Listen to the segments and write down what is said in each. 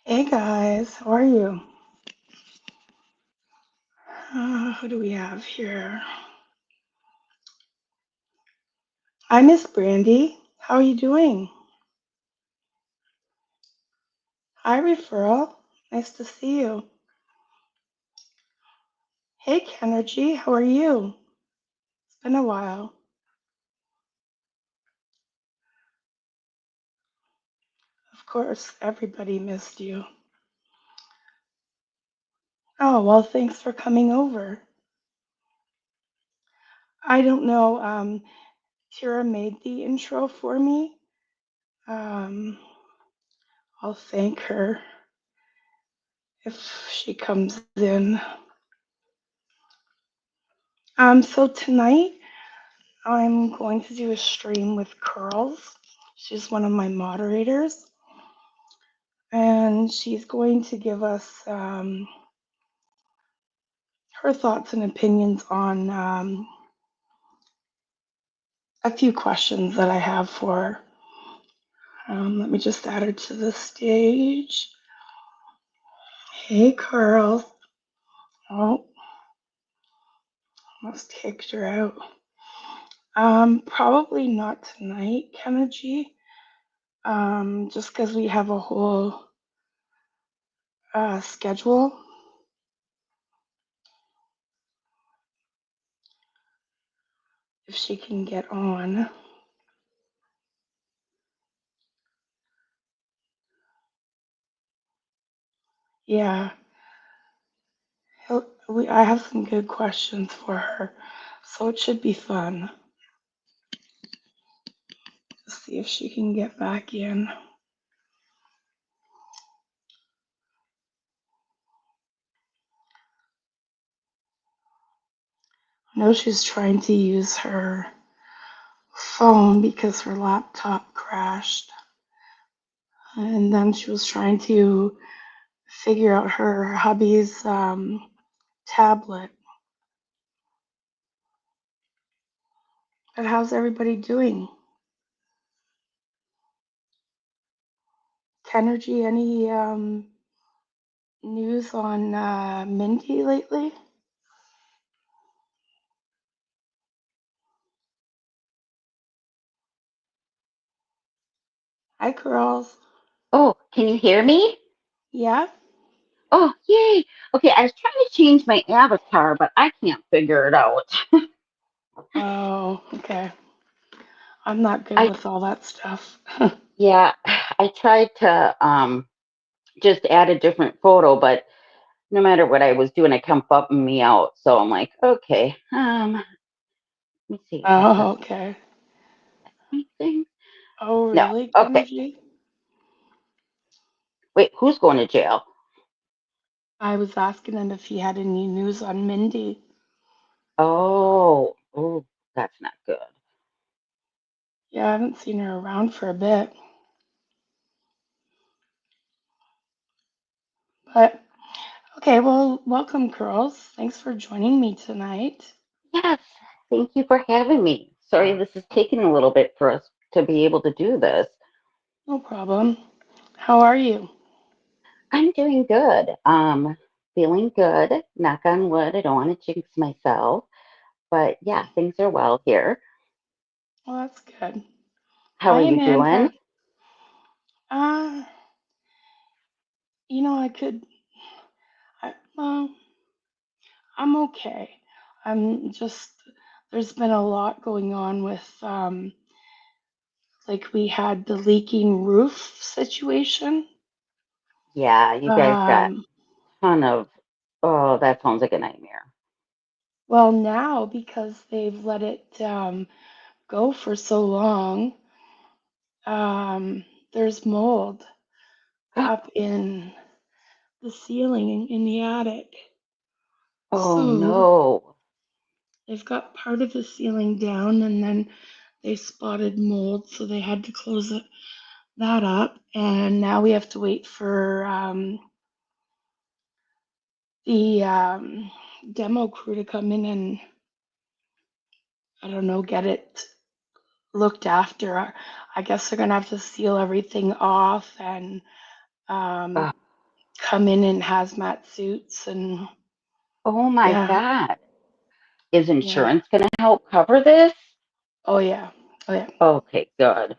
Hey guys, how are you? Who do we have here? Hi, Miss Brandy. How are you doing? Hi, Referral. Nice to see you. Hey, Kenergy. How are you? It's been a while. Of course, everybody missed you. Oh, well, thanks for coming over. I don't know. Tira made the intro for me. Um, I'll thank her if she comes in. So tonight I'm going to do a stream with Curlz. She's one of my moderators, and she's going to give us her thoughts and opinions on a few questions that I have for her. Let me just add her to the stage. Hey, Curlz. Oh, almost kicked her out. Probably not tonight, Kennedy. Just because we have a whole schedule. If she can get on. Yeah, I have some good questions for her, so it should be fun. Let's see if she can get back in. I know she's trying to use her phone because her laptop crashed. And then she was trying to figure out her hubby's tablet. But how's everybody doing? Kenergy, any news on Mindy lately? Hi, girls. Oh, can you hear me? Yeah? Oh, yay. Okay, I was trying to change my avatar, but I can't figure it out. Oh, okay. I'm not good I with all that stuff. yeah, I tried to just add a different photo, but no matter what I was doing, it kept bumping me out. So I'm like, okay, let me see if that Oh, does okay. anything. Oh, No. really, Okay. Kennedy? Wait, who's going to jail? I was asking him if he had any news on Mindy. Oh, that's not good. Yeah, I haven't seen her around for a bit. But okay, well, welcome, girls. Thanks for joining me tonight. Yes, thank you for having me. Sorry this is taking a little bit for us to be able to do this. No problem. How are you? I'm doing good. Feeling good. Knock on wood. I don't want to jinx myself, but yeah, things are well here. Well, that's good. How Hi, are you doing? Amanda. Uh, I could. Well, I'm okay. I'm just. There's been a lot going on with like we had the leaking roof situation. Yeah, you guys got Um, a ton of. Oh, that sounds like a nightmare. well, now because they've let it go for so long, um, there's mold up in the ceiling in the attic. Oh So no. they've got part of the ceiling down, and then they spotted mold, so they had to close that up. And now we have to wait for the demo crew to come in and I don't know, get it looked after. I guess they're gonna have to seal everything off and um, Ugh. come in hazmat suits and Oh my yeah, God. Is yeah, insurance going to help cover this? oh yeah, oh yeah, Okay, good.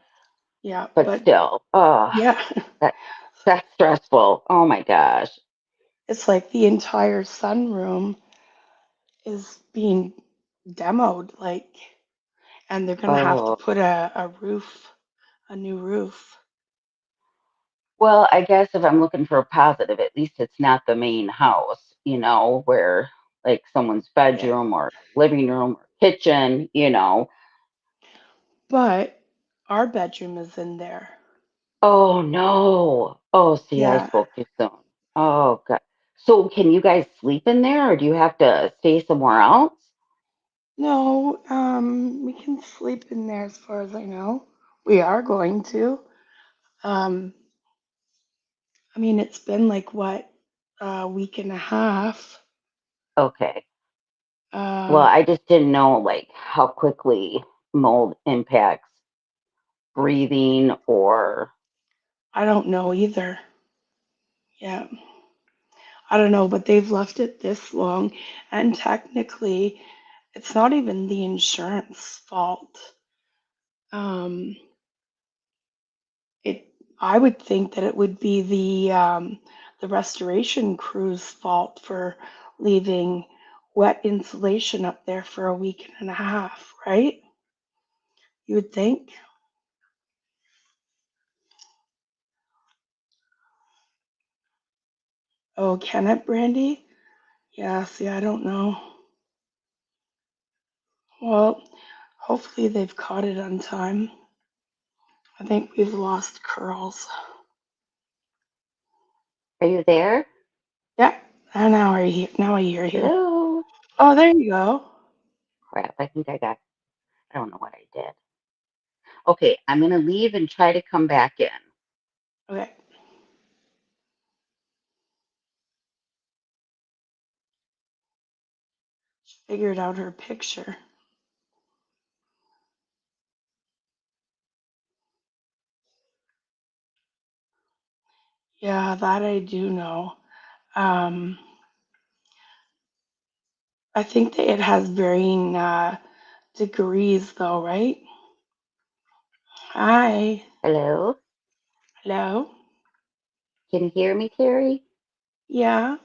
yeah, But but still, oh, yeah, that that's stressful. Oh my gosh. it's like the entire sunroom is being demoed, like, and they're gonna have to Oh, put a new roof. well, I guess if I'm looking for a positive, at least it's not the main house, where like someone's Yeah, bedroom or living room or kitchen, but our bedroom is in there. Oh no. Oh, see, I Yeah, spoke too soon. Oh God. So can you guys sleep in there or do you have to stay somewhere else? no, we can sleep in there as far as I know. We are going to. Um, I mean, it's been like what, a week and a half. Okay. Well, Uh, I just didn't know like how quickly mold impacts breathing or I don't know either. Yeah, I don't know, but they've left it this long, and technically, it's not even the insurance fault. Um, it, I would think that it would be the restoration crew's fault for leaving wet insulation up there for a week and a half, right? You would think. Oh, can it, Brandy? Yeah, see, I don't know. Well, hopefully they've caught it on time. I think we've lost Curlz. are you there? Yeah, and now I hear you. Hello? Oh, there you go. Crap, I think I don't know what I did. Okay, I'm gonna leave and try to come back in. Okay, she figured out her picture. Yeah, that I do know. Um, I think that it has varying degrees, though, right? Hi. Hello? Hello. Can you hear me, Terry? Yeah.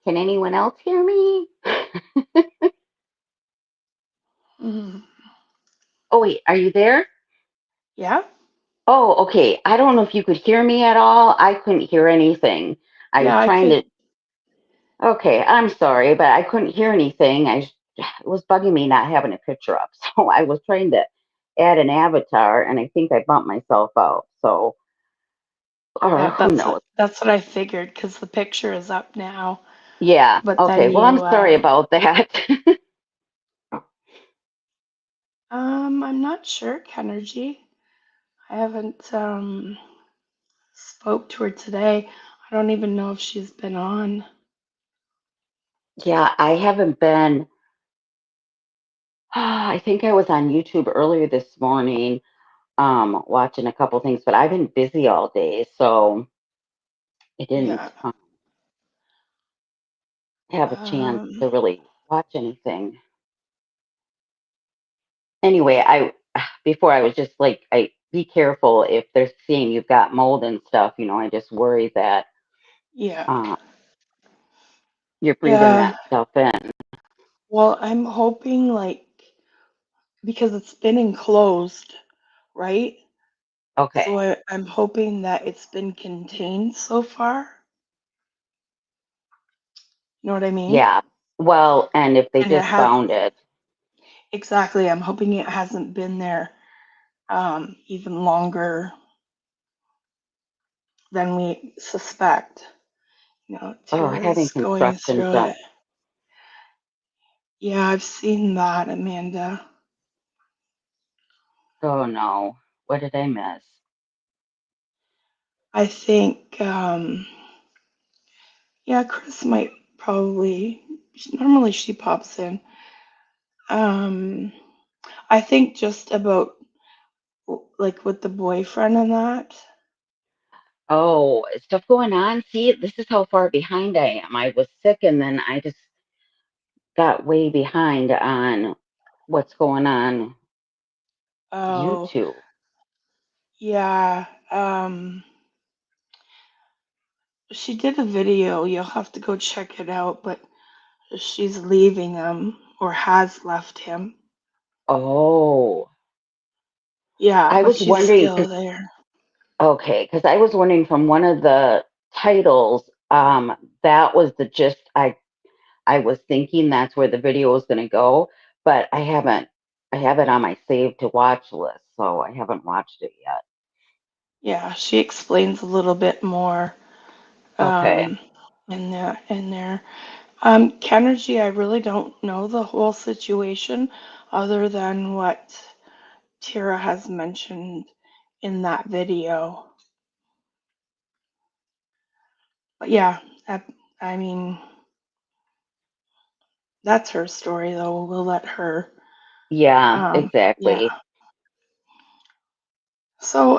Can anyone else hear me? Mhm. Oh wait, are you there? Yeah. Oh, okay. I don't know if you could hear me at all. I couldn't hear anything. I Yeah, was I trying could. to. Okay, I'm sorry, but I couldn't hear anything. It was bugging me not having a picture up. So I was trying to add an avatar, and I think I bumped myself out. So, or Yeah, who knows? that's what I figured because the picture is up now. Yeah. But Okay. then Well, I'm you, sorry about that. I'm not sure, Kenergy. I haven't spoke to her today. I don't even know if she's been on. Yeah, I haven't been. I think I was on YouTube earlier this morning, watching a couple things, but I've been busy all day, so I didn't Yeah. have a chance Um, to really watch anything. Anyway, I before I was just like, I be careful if they're seeing you've got mold and stuff. I just worry that yeah. uh, you're breathing Yeah. that stuff in. Well, I'm hoping like because it's been enclosed, right? So Okay, I'm hoping that it's been contained so far. You know what I mean? yeah. Well, and if they And it just has found it, exactly. I'm hoping it hasn't been there even longer than we suspect. You know, oh, having Tara's going construction through done. it. Yeah, I've seen that, Amanda. Oh no, what did I miss? I think, yeah, Chris might probably, normally she pops in. Um, I think just about like with the boyfriend and that. Oh, stuff going on. See, this is how far behind I am. I was sick and then I just got way behind on what's going on Oh, YouTube. yeah. She did a video. You'll have to go check it out, but she's leaving him or has left him. Oh, Yeah, I but was she's wondering still because there. okay, because I was wondering from one of the titles, that was the gist I was thinking that's where the video was going to go, but I have it on my save to watch list, so I haven't watched it yet. Yeah, she explains a little bit more Okay. um, in there. Kenergy, I really don't know the whole situation other than what Tira has mentioned in that video. But yeah, I mean, that's her story, though. We'll let her. Yeah, exactly. Yeah. So,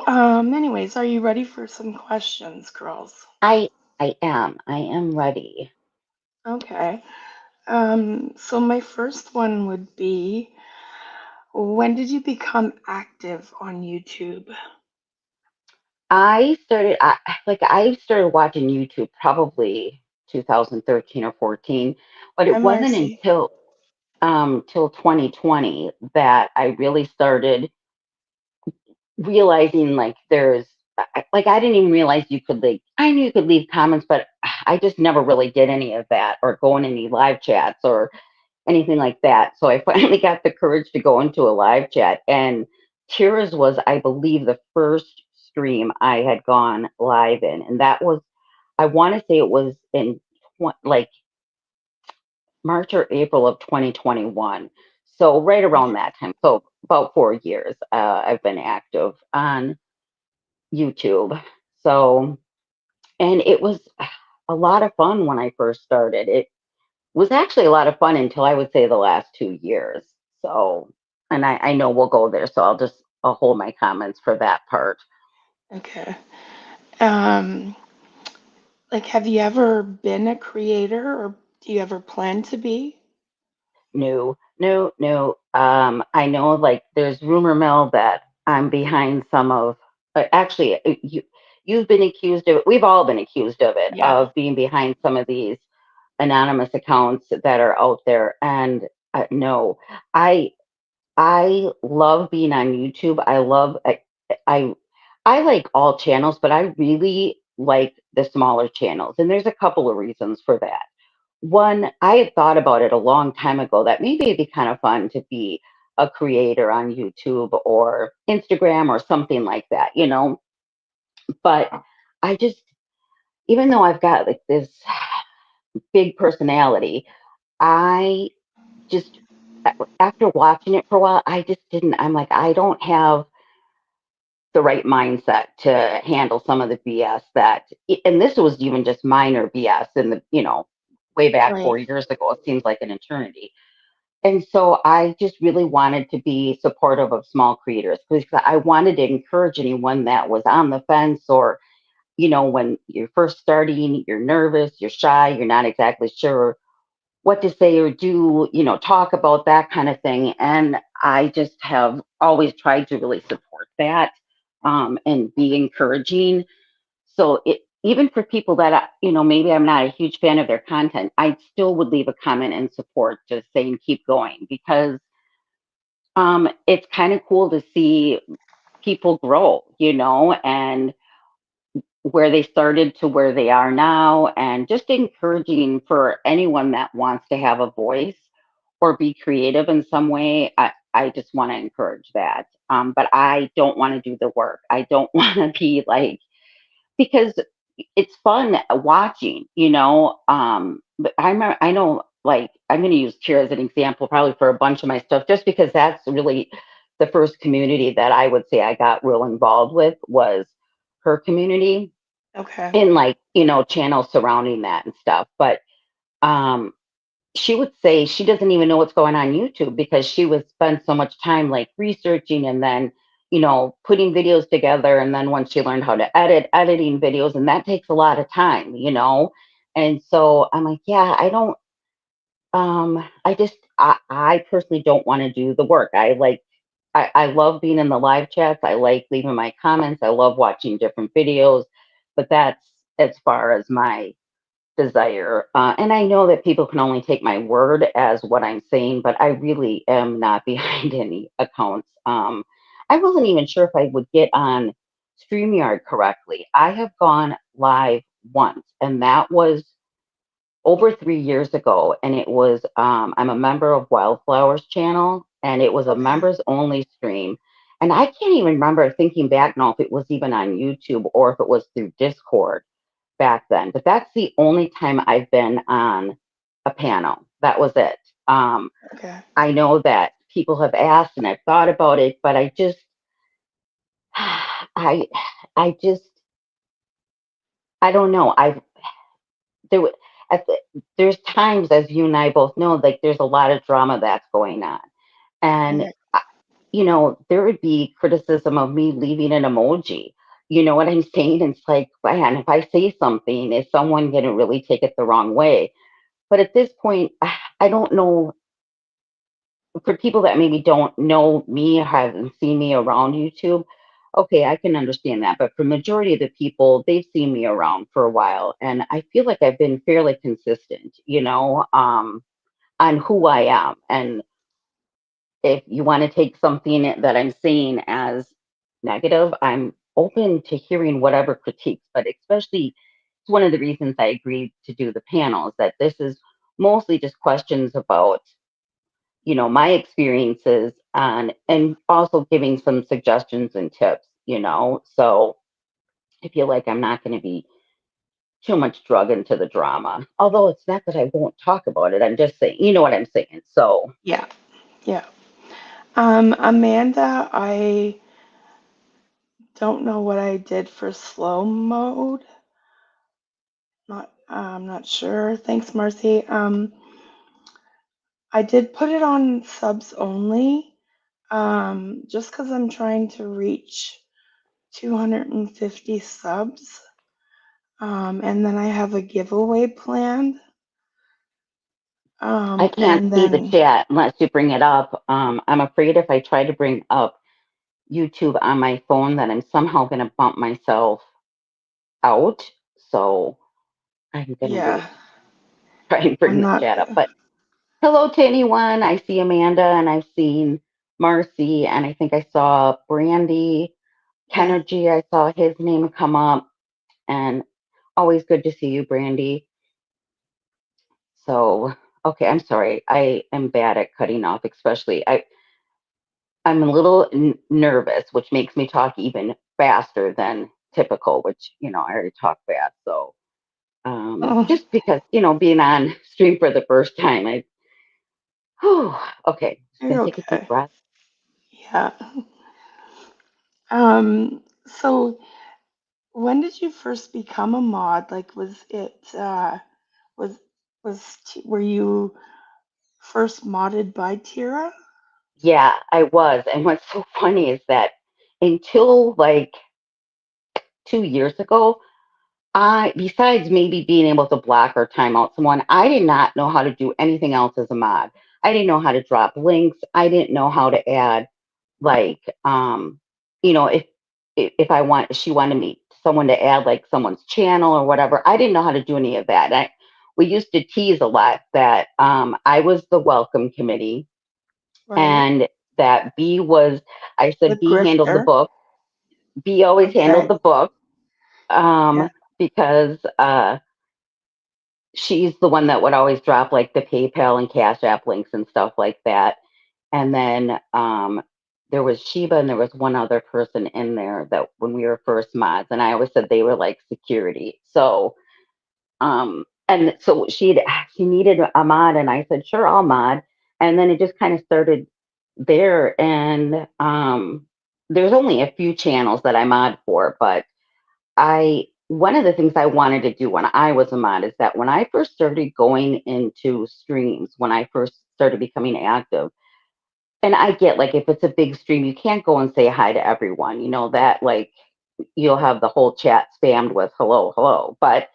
anyways, are you ready for some questions, girls? I I am. I am ready. Okay. So my first one would be, when did you become active on YouTube? I started watching YouTube probably 2013 or 14, but Hi, it wasn't Marcy. until till 2020 that I really started realizing like like I didn't even realize you could like I knew you could leave comments, but I just never really did any of that or go in any live chats or anything like that. So I finally got the courage to go into a live chat, and Tira's was, I believe, the first stream I had gone live in, and that was, I want to say it was in like March or April of 2021. So right around Okay. that time. So about 4 years, I've been active on YouTube. So, and it was a lot of fun when I first started. It was actually a lot of fun until I would say the last 2 years. So, and I know we'll go there. So I'll hold my comments for that part. Okay. Um, like, have you ever been a creator or do you ever plan to be? No, no, no. I know like there's rumor mill that I'm behind some of, actually, you've been accused of it. We've all been accused of it, Yeah. of being behind some of these anonymous accounts that are out there. And no, I I love being on YouTube. I I like all channels, but I really like the smaller channels. And there's a couple of reasons for that. One, I had thought about it a long time ago that maybe it'd be kind of fun to be a creator on YouTube or Instagram or something like that, you know. But I just, even though I've got like this big personality, I just, after watching it for a while, I just didn't, I'm like, I don't have the right mindset to handle some of the BS that, and this was even just minor BS in the, way back Right. 4 years ago. It seems like an eternity. And so I just really wanted to be supportive of small creators because I wanted to encourage anyone that was on the fence or, when you're first starting, you're nervous, you're shy, you're not exactly sure what to say or do, talk about that kind of thing. And I just have always tried to really support that, and be encouraging. So even for people that, maybe I'm not a huge fan of their content, I still would leave a comment and support, just saying keep going because it's kind of cool to see people grow, and where they started to where they are now, and just encouraging for anyone that wants to have a voice or be creative in some way. I just want to encourage that. But I don't want to do the work. I don't want to be like, because it's fun watching, but I know, like, I'm going to use Cheer as an example, probably for a bunch of my stuff, just because that's really the first community that I would say I got real involved with was her community Okay. and like, channels surrounding that and stuff. But um, she would say she doesn't even know what's going on YouTube because she would spend so much time like researching and then putting videos together. And then once she learned how to editing videos, and that takes a lot of time. And so I'm like, yeah, I don't, I personally don't want to do the work. I love being in the live chats. I like leaving my comments. I love watching different videos, but that's as far as my desire. And I know that people can only take my word as what I'm saying, but I really am not behind any accounts. I wasn't even sure if I would get on StreamYard correctly. I have gone live once, and that was over 3 years ago. And it was, I'm a member of Wildflowers channel, and it was a Okay. members only stream. And I can't even remember thinking back now if it was even on YouTube or if it was through Discord back then, but that's the only time I've been on a panel. That was it. Um, Okay. I know that people have asked and I've thought about it, but I, I just, I don't know. There, wa- at the, there's times, as you and I both know, like there's a lot of drama that's going on, and Yeah. there would be criticism of me leaving an emoji. You know what I'm saying? It's like, man, if I say something, is someone going to really take it the wrong way? But at this point, I don't know, for people that maybe don't know me, haven't seen me around YouTube. Okay, I can understand that. But for majority of the people, they've seen me around for a while, and I feel like I've been fairly consistent, on who I am. And if you want to take something that I'm saying as negative, I'm open to hearing whatever critiques. But especially, it's one of the reasons I agreed to do the panels, that this is mostly just questions about my experiences, and also giving some suggestions and tips. So I feel like I'm not going to be too much drug into the drama, although it's not that I won't talk about it. I'm just saying, you know what I'm saying. So Yeah. Yeah. Amanda, I don't know what I did for slow mode. I'm not sure. Thanks, Marcy. I did put it on subs only, just because I'm trying to reach 250 subs. And then I have a giveaway planned. I can't And see the then, chat unless you bring it up. I'm afraid if I try to bring up YouTube on my phone, that I'm somehow going to bump myself out. So I'm going to yeah, wait, try and bring I'm the not, chat up. But hello to anyone. I see Amanda, and I've seen Marcy, and I think I saw Brandy. yeah, Kenergy, I saw his name come up, and always good to see you, Brandy. So, okay, I'm sorry. I am bad at cutting off, especially I'm a little nervous, which makes me talk even faster than typical, which, I already talk fast. So, oh, just because, being on stream for the first time, whew, okay, just you're gonna take a deep okay. breath. Yeah. So when did you first become a mod? Like, was, were you first modded by Tira? Yeah, I was. And what's so funny is that until like 2 years ago, besides maybe being able to block or time out someone, I did not know how to do anything else as a mod. I didn't know how to drop links. I didn't know how to add, like, if she wanted me someone to add like someone's channel or whatever. I didn't know how to do any of that. We used to tease a lot that I was the welcome committee, Right. and that B was. I The said B handled the grifter. book. B always handled Okay. the book, Yeah. because she's the one that would always drop like the PayPal and Cash App links and stuff like that. And then there was Sheba, and there was one other person in there that when we were first mods, and I always said they were like security. So and so she needed a mod, and I said sure, I'll mod. And then it just kind of started there. And there's only a few channels that I mod for, but I one of the things I wanted to do when I was a mod is that when I first started going into streams, when I first started becoming active, and I get like if it's a big stream, you can't go and say hi to everyone. You know that like you'll have the whole chat spammed with hello, hello. But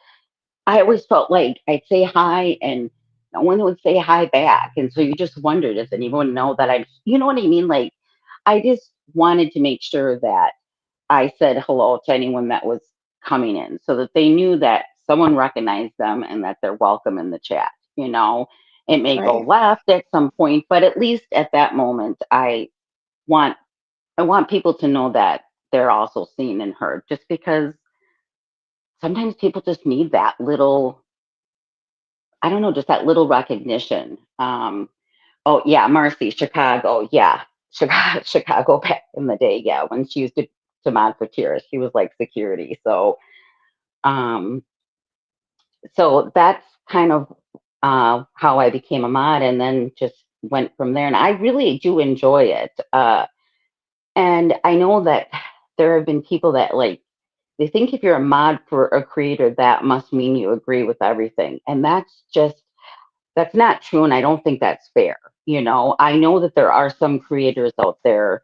I always felt like I'd say hi and no one would say hi back. And so you just wonder, does anyone know that you know what I mean? Like, I just wanted to make sure that I said hello to anyone that was coming in so that they knew that someone recognized them and that they're welcome in the chat. You know, it may go Right. left at some point, but at least at that moment, want, I want people to know that they're also seen and heard just because sometimes people just need that little, I don't know, just that little recognition. Oh yeah, Marcy, Chicago, yeah, Chicago, Chicago back in the day, yeah, when she used to mod for Tira, she was like security. Um, so that's kind of how I became a mod, and then just went from there. And I really do enjoy it. And I know that there have been people that like they think if you're a mod for a creator, that must mean you agree with everything, and that's not true, and I don't think that's fair. You know, I know that there are some creators out there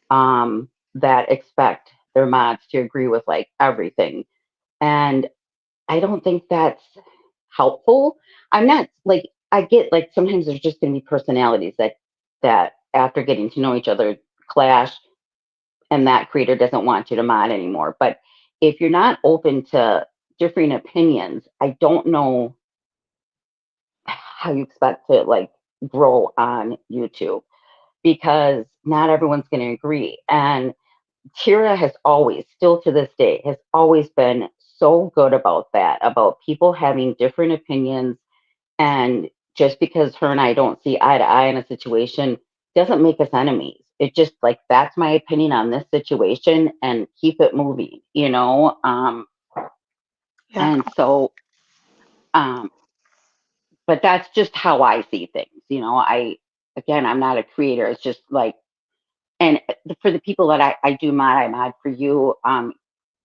that expect their mods to agree with like everything, and I don't think that's helpful. I'm not like I get like sometimes there's just going to be personalities that after getting to know each other clash, and that creator doesn't want you to mod anymore. But if you're not open to differing opinions, I don't know how you expect to like grow on YouTube because not everyone's going to agree. And Kira has always, still to this day, has always been so good about that, about people having different opinions. And just because her and I don't see eye to eye in a situation doesn't make us enemies. It just like, that's my opinion on this situation and keep it moving, you know? Yeah. And so, um, but that's just how I see things. You know, again, I'm not a creator. It's just like, and for the people that I do mod, I mod for you.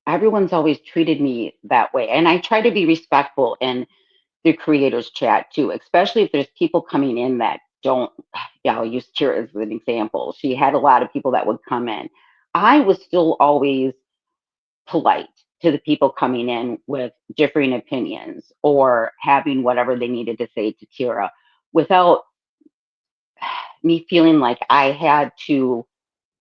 Everyone's always treated me that way. And I try to be respectful in the creators chat too, especially if there's people coming in that don't, yeah, I'll use Tira as an example. She had a lot of people that would come in. I was still always polite to the people coming in with differing opinions or having whatever they needed to say to Tira without me feeling like I had to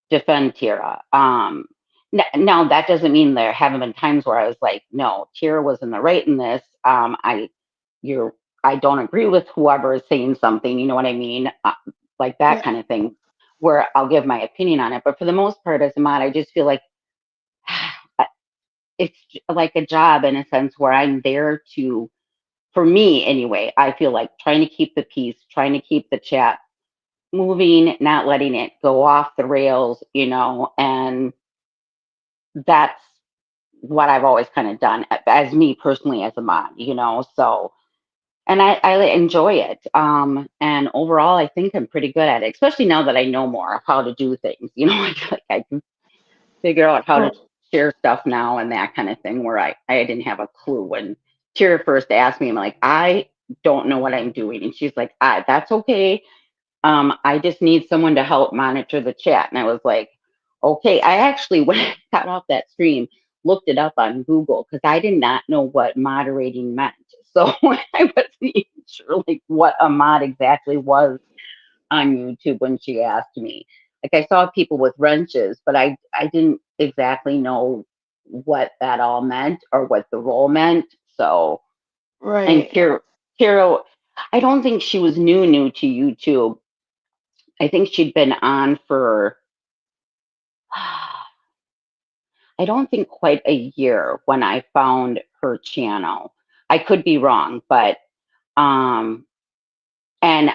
defend Tira. Now that doesn't mean there haven't been times where I was like, no, Tira was in the right in this. You're, I don't agree with whoever is saying something. You know what I mean? Like that Yeah. kind of thing, where I'll give my opinion on it. But for the most part, as a mod, I just feel like it's like a job in a sense where I'm there to, for me anyway, I feel like trying to keep the peace, trying to keep the chat moving, not letting it go off the rails, you know, and that's what I've always kind of done as me personally as a mod, you know. So, and I enjoy it. And overall, I think I'm pretty good at it, especially now that I know more of how to do things. You know, I feel like I can figure out how to Oh, share stuff now and that kind of thing where I didn't have a clue when Tira first asked me. I'm like, I don't know what I'm doing. And she's like, that's okay. I just need someone to help monitor the chat. And I was like, okay. I actually, when I got off that stream, looked it up on Google because I did not know what moderating meant. So I wasn't even sure like what a mod exactly was on YouTube when she asked me. Like I saw people with wrenches, but I didn't exactly know what that all meant or what the role meant. So, and right. Kira, I don't think she was new to YouTube. I think she'd been on for, I don't think quite a year when I found her channel. I could be wrong, but um, and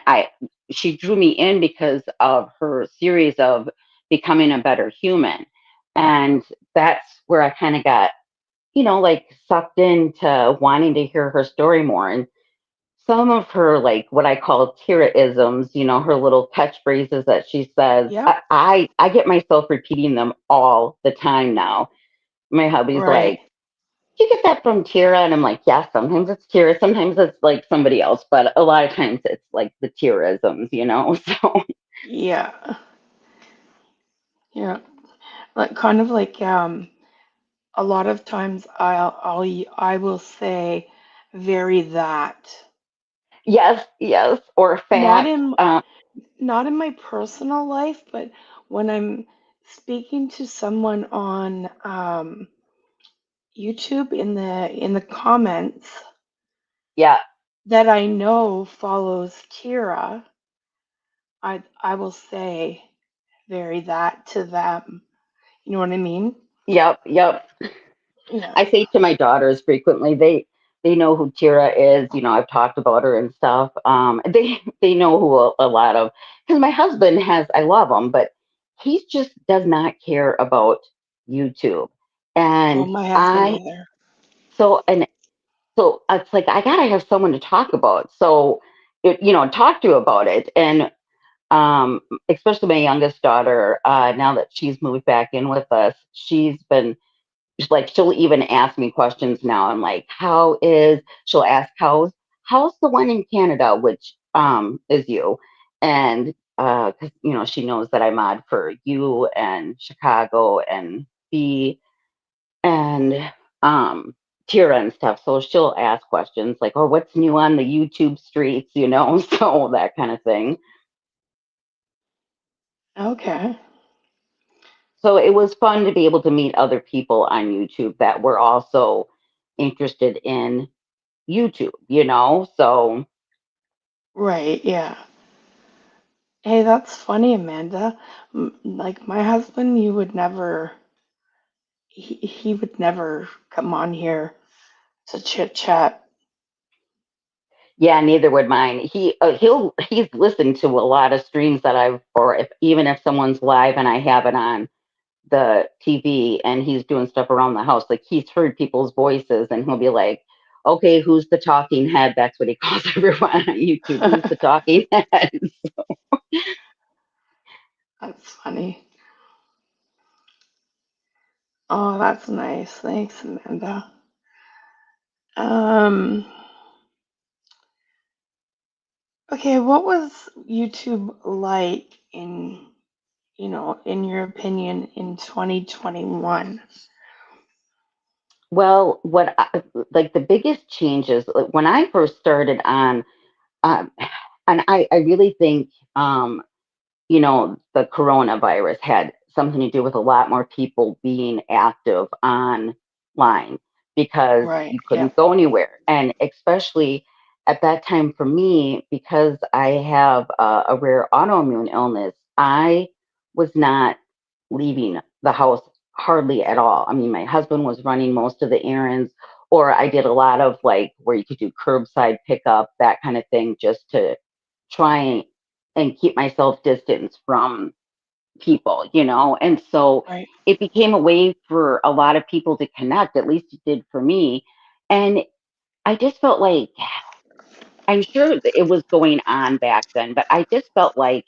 she drew me in because of her series of becoming a better human, and that's where I kind of got, you know, like sucked into wanting to hear her story more. And some of her like what I call Tira-isms, you know, her little catchphrases that she says, Yep. I get myself repeating them all the time now. My hubby's Right. like, "Did you get that from Tira?" And I'm like, "Yeah, sometimes it's Tira, sometimes it's like somebody else, but a lot of times it's like the Tira-isms, you know." So Yeah. Yeah, like kind of like a lot of times I will say very that. Yes, yes, or Not fact. in not in my personal life, but when I'm speaking to someone on YouTube in the comments Yeah, that I know follows Kira, I will say very that to them. You know what I mean? yep, yep. Yeah. I say to my daughters frequently, they know who Tira is. You know, I've talked about her and stuff. They know who a lot of, because my husband has, I love him, but he just does not care about YouTube. Oh, And my husband I either. and so it's like I gotta have someone to talk about. So talk to about it. And especially my youngest daughter, now that she's moved back in with us, she's been like she'll even ask me questions now. I'm like, she'll ask how's the one in Canada, which is you, and because she knows that I mod for you and Chicago and B and Tira and stuff. So she'll ask questions like, oh, what's new on the YouTube streets, so that kind of thing. Okay. So it was fun to be able to meet other people on YouTube that were also interested in YouTube. So Right, yeah. Hey, that's funny, Amanda. Like my husband, you would never, he would never come on here to chit chat. yeah, neither would mine. He's listened to a lot of streams that or if even if someone's live and I have it on the TV and he's doing stuff around the house, like he's heard people's voices and he'll be like, okay, who's the talking head? That's what he calls everyone on YouTube. Who's the talking head? That's funny. Oh, that's nice. Thanks, Amanda. Um, okay, what was YouTube like in your opinion in 2021? Well, like the biggest changes, like when I first started on, um, and I really think, the coronavirus had something to do with a lot more people being active online because Right, you yeah, couldn't go anywhere. And especially at that time for me, because I have a rare autoimmune illness, I was not leaving the house hardly at all. I mean, my husband was running most of the errands, or I did a lot of like where you could do curbside pickup, that kind of thing, just to try and keep myself distanced from people. And so right. it became a way for a lot of people to connect, at least it did for me. And I just felt like I'm sure that it was going on back then, but I just felt like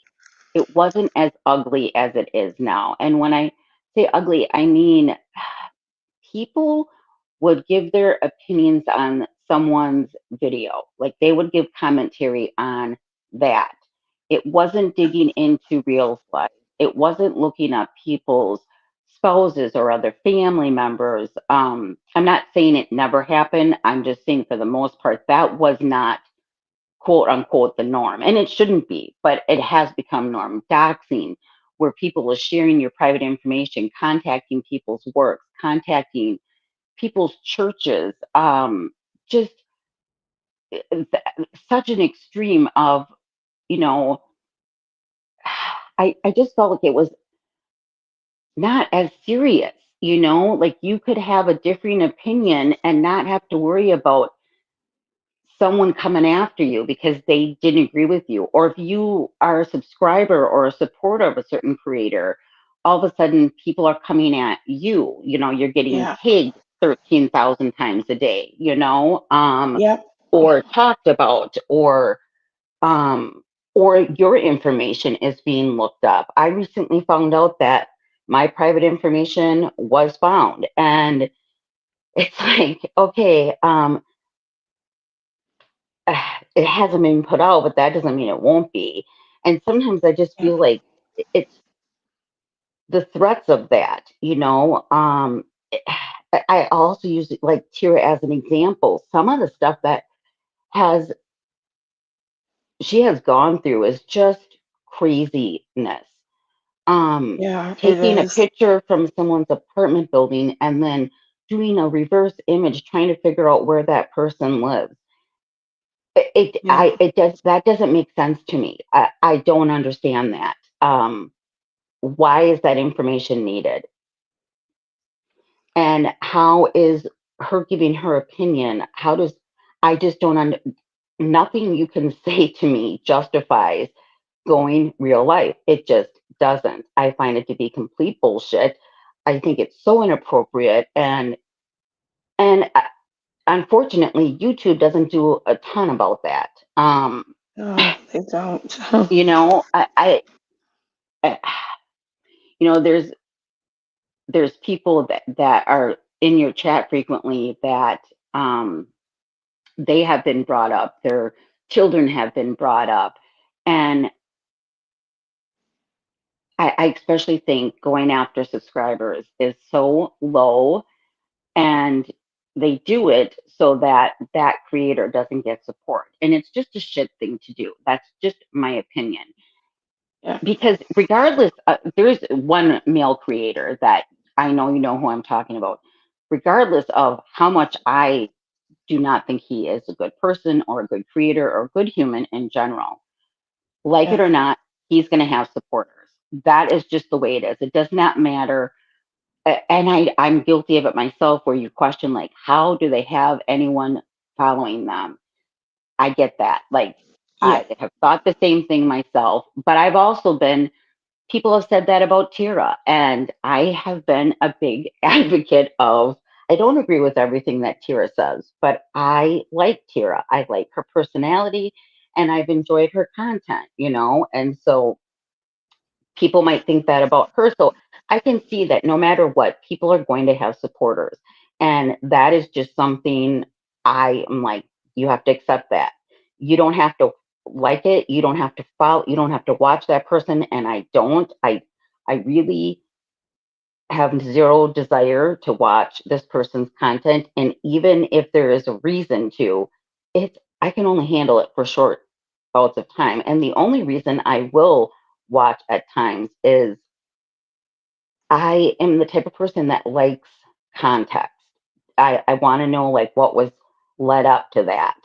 it wasn't as ugly as it is now. And when I say ugly, I mean people would give their opinions on someone's video. Like they would give commentary on that. It wasn't digging into real life. It wasn't looking up people's spouses or other family members. I'm not saying it never happened. I'm just saying for the most part, that was not quote unquote the norm. And it shouldn't be, but it has become norm. Doxing, where people are sharing your private information, contacting people's works, contacting people's churches, just th- such an extreme of, you know, I just felt like it was not as serious. Like you could have a differing opinion and not have to worry about someone coming after you because they didn't agree with you. Or if you are a subscriber or a supporter of a certain creator, all of a sudden people are coming at you. You're getting Yeah. tagged 13,000 times a day, Yep. or talked about, um, or your information is being looked up. I recently found out that my private information was found. And it's like, okay, it hasn't been put out, but that doesn't mean it won't be. And sometimes I just Yeah. feel like it's the threats of that, I also use like Tira as an example. Some of the stuff that has she has gone through is just craziness. Um, Yeah, it Taking a is. picture from someone's apartment building and then doing a reverse image, trying to figure out where that person lives. Yeah. It does that doesn't make sense to me. I don't understand that. Why is that information needed? And how is her giving her opinion? How does I just don't nothing you can say to me justifies going real life. It just doesn't. I find it to be complete bullshit. I think it's so inappropriate, and unfortunately, YouTube doesn't do a ton about that. No, they don't. You know, I there's people that are in your chat frequently that um, they have been brought up, their children have been brought up, and I especially think going after subscribers is so low, and they do it so that that creator doesn't get support, and it's just a shit thing to do. That's just my opinion. Yeah. Because regardless, there's one male creator that I know, you know who I'm talking about. Regardless of how much I do not think he is a good person or a good creator or a good human in general, like it Yeah. or not, he's going to have supporters. That is just the way it is. It does not matter. And I'm guilty of it myself, where you question, like, how do they have anyone following them? I get that. Like, Yeah. I have thought the same thing myself, but I've also been, people have said that about Tira, and I have been a big advocate of, I don't agree with everything that Tira says, but I like Tira. I like her personality, and I've enjoyed her content, and so people might think that about her. So I can see that no matter what, people are going to have supporters. And that is just something I am like, you have to accept that. You don't have to like it. You don't have to follow. You don't have to watch that person. And I don't. I really have zero desire to watch this person's content. And even if there is a reason to, I can only handle it for short bouts of time. And the only reason I will watch at times is I am the type of person that likes context. I want to know, like, what was led up to that.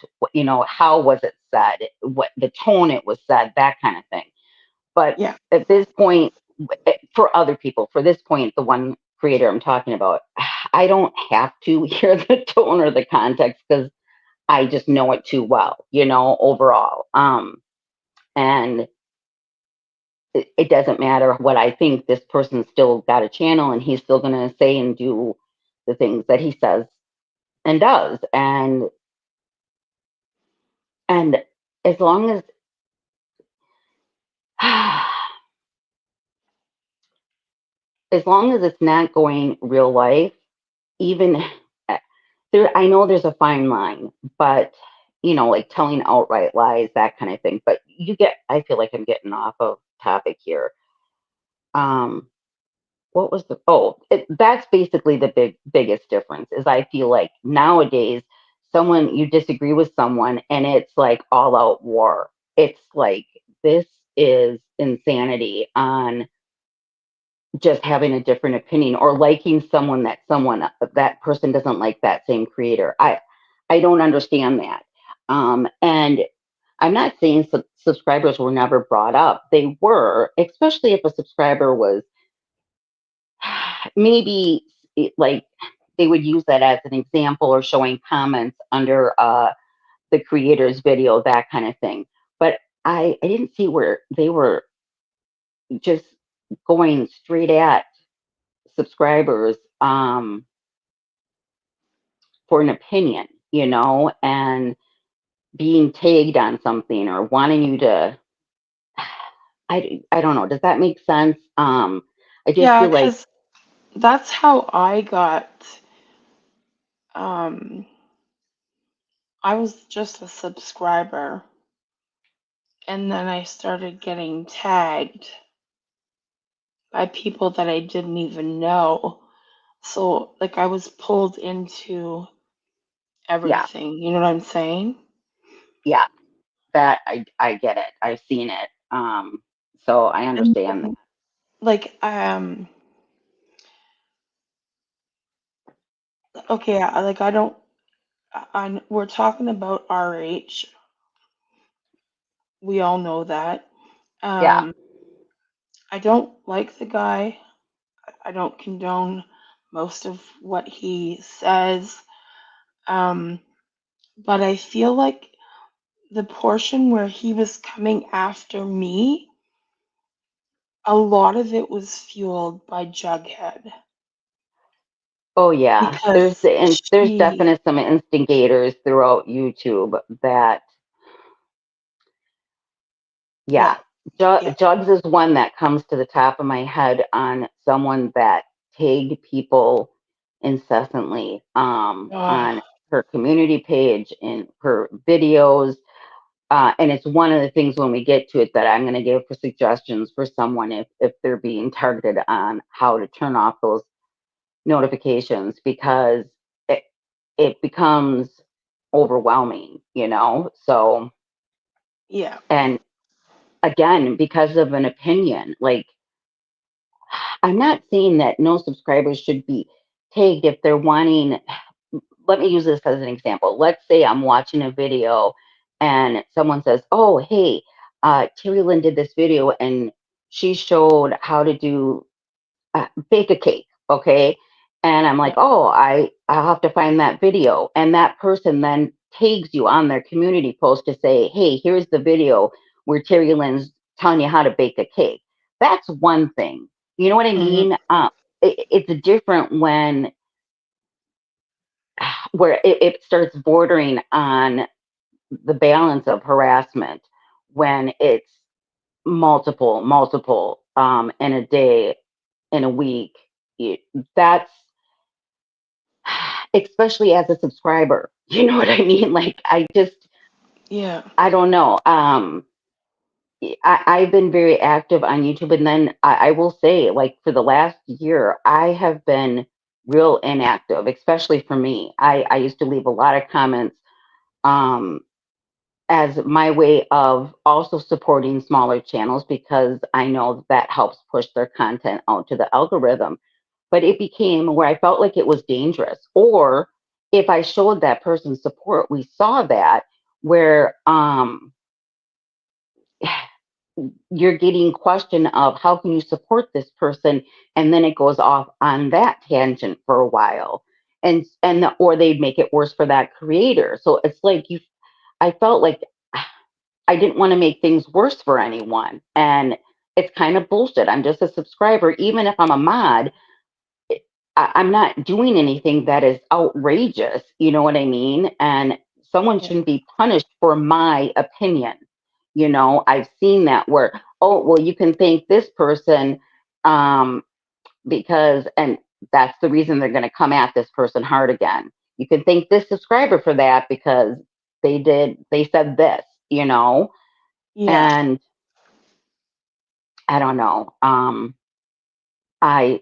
How was it said? What the tone it was said, that kind of thing. But Yeah. at this point, for other people, for this point, the one creator I'm talking about, I don't have to hear the tone or the context because I just know it too well, overall. And it doesn't matter what I think. This person's still got a channel, and he's still going to say and do the things that he says and does. And as long as as long as it's not going real life, even there, I know there's a fine line, but like telling outright lies, that kind of thing. But I feel like I'm getting off of topic here. Um, what was that's basically the biggest difference is I feel like nowadays you disagree with someone and it's like all out war. It's like, this is insanity on just having a different opinion or liking that person doesn't like that same creator. I don't understand that. And I'm not saying subscribers were never brought up. They were, especially if a subscriber was maybe like they would use that as an example or showing comments under the creator's video, that kind of thing. But I didn't see where they were just going straight at subscribers for an opinion, and being tagged on something or wanting you to. I don't know. Does that make sense? I just Yeah, feel like, because that's how I got. Um, I was just a subscriber, and then I started getting tagged by people that I didn't even know. So, like, I was pulled into Yeah, everything. You know what I'm saying? yeah, that I get it. I've seen it. So I And understand that. then, like, okay, like, I don't, we're talking about RH. We all know that. Yeah. Um, I don't like the guy. I don't condone most of what he says. Um, but I feel like the portion where he was coming after me, a lot of it was fueled by Jughead Oh yeah. because There's she, definitely some instigators throughout YouTube that yeah. yeah, yeah, Jugs is one that comes to the top of my head on someone that tagged people incessantly uh, on her community page and her videos. And it's one of the things when we get to it that I'm going to give for suggestions for someone if they're being targeted on how to turn off those notifications because it, it becomes overwhelming, you know? So, yeah, and again, because of an opinion, like I'm not saying that no subscribers should be tagged if they're wanting. Let me use this as an example. Let's say I'm watching a video and someone says, "Oh, hey, Terry Lynn did this video and she showed how to do bake a cake." Okay, and I'm like, yeah, "Oh, I'll have to find that video." And that person then tags you on their community post to say, "Hey, here's the video where Terry Lynn's telling you how to bake a cake." That's one thing. You know what I hmm, mean? It's different when where it starts bordering on the balance of harassment when it's multiple in a day, in a week. It, that's especially as a subscriber. You know what I mean? Like yeah, I don't know. I've been very active on YouTube, and then I will say, like for the last year, I have been real inactive, especially for me. I used to leave a lot of comments um, as my way of also supporting smaller channels because I know that helps push their content out to the algorithm. But it became where I felt like it was dangerous. Or if I showed that person support, we saw that where you're getting question of how can you support this person, and then it goes off on that tangent for a while, or they make it worse for that creator. So it's like you I felt like I didn't want to make things worse for anyone. And it's kind of bullshit. I'm just a subscriber. Even if I'm a mod, I'm not doing anything that is outrageous. You know what I mean? And someone yeah, shouldn't be punished for my opinion. You know, I've seen that where, oh, well, you can thank this person um, and that's the reason they're going to come at this person hard again. You can thank this subscriber for that because they said this, you know? yeah. And I don't know. I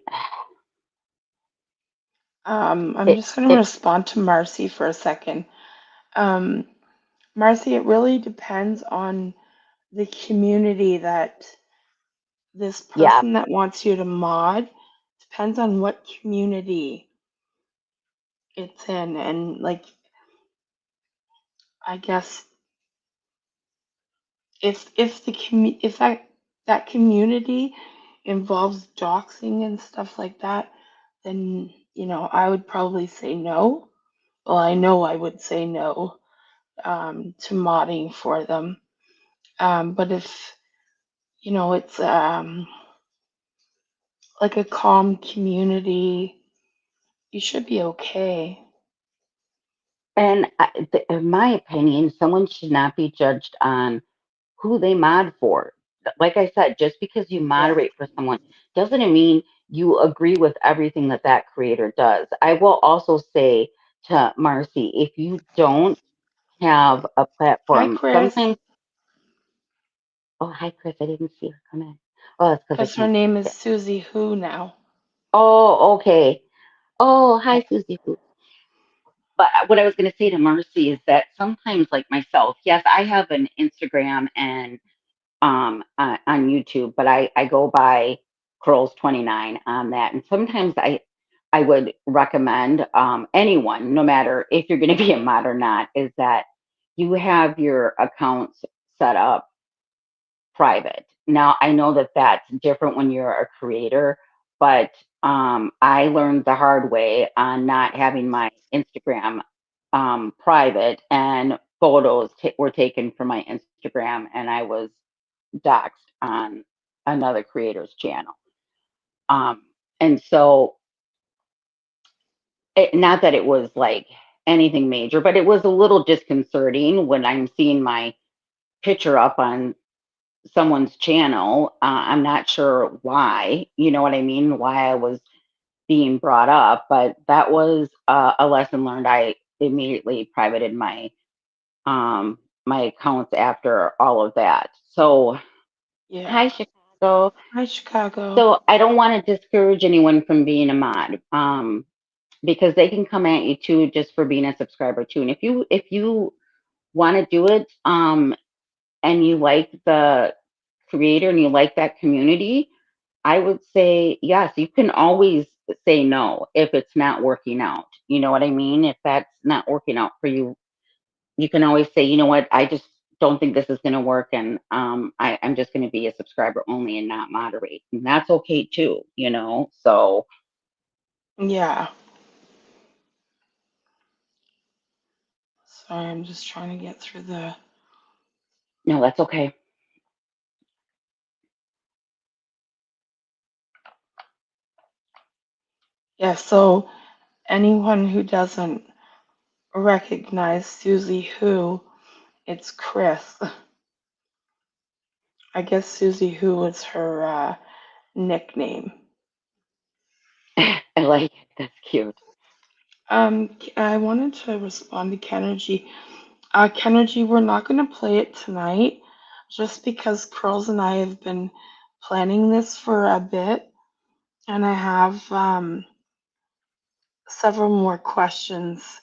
I'm it just going to it respond to Marcy for a second. Um, Marcy, it really depends on the community that this yeah. person that wants you to mod, depends on what community it's in. And, like, I guess if that community involves doxing and stuff like that, then I would probably say no. Well, I know I would say no to modding for them. But if it's like a calm community, you should be okay. And in my opinion, someone should not be judged on who they mod for. Like I said, just because you Yeah. moderate for someone doesn't mean you agree with everything that that creator does. I will also say to Marcy, if you don't have a Hi, platform, Chris. sometimes. Oh, hi, Chris. I didn't see her come in. Oh, that's because I Because her can't name see is it. Susie Who now. Oh, okay. Oh, Yeah. hi, Susie. But what I was going to say to Marcy is that sometimes, like myself, yes, I have an Instagram and on YouTube, but I go by Curlz 29 on that, and sometimes I would recommend anyone, no matter if you're going to be a mod or not, is that you have your accounts set up private. Now, I know that that's different when you're a creator, but I learned the hard way on not having my Instagram private, and photos were taken from my Instagram, and I was doxed on another creator's channel. Um, and so, not that it was like anything major, but it was a little disconcerting when I'm seeing my picture up on someone's channel. I'm not sure why, you know what I mean, why I was being brought up, but that was a lesson learned. I immediately privated um, my accounts after all of that. So, Yeah. hi, Chicago. Hi, Chicago. So, I don't want to discourage anyone from being a mod, because they can come at you too just for being a subscriber too. And if you want to do it, and you like the creator and you like that community, I would say yes. You can always say no if it's not working out. You know what I mean? If that's not working out for you, you can always say, you know what, I just don't think this is going to work, and I'm just going to be a subscriber only and not moderate, and that's okay too. So Yeah. Sorry, I'm just trying to get through the. no, that's okay. Yeah, so anyone who doesn't recognize Susie Who, it's Chris. I guess Susie Who was her nickname. I like it. That's cute. I wanted to respond to Kenergy. Kenergy, we're not going to play it tonight just because Curls and I have been planning this for a bit, and I have several more questions.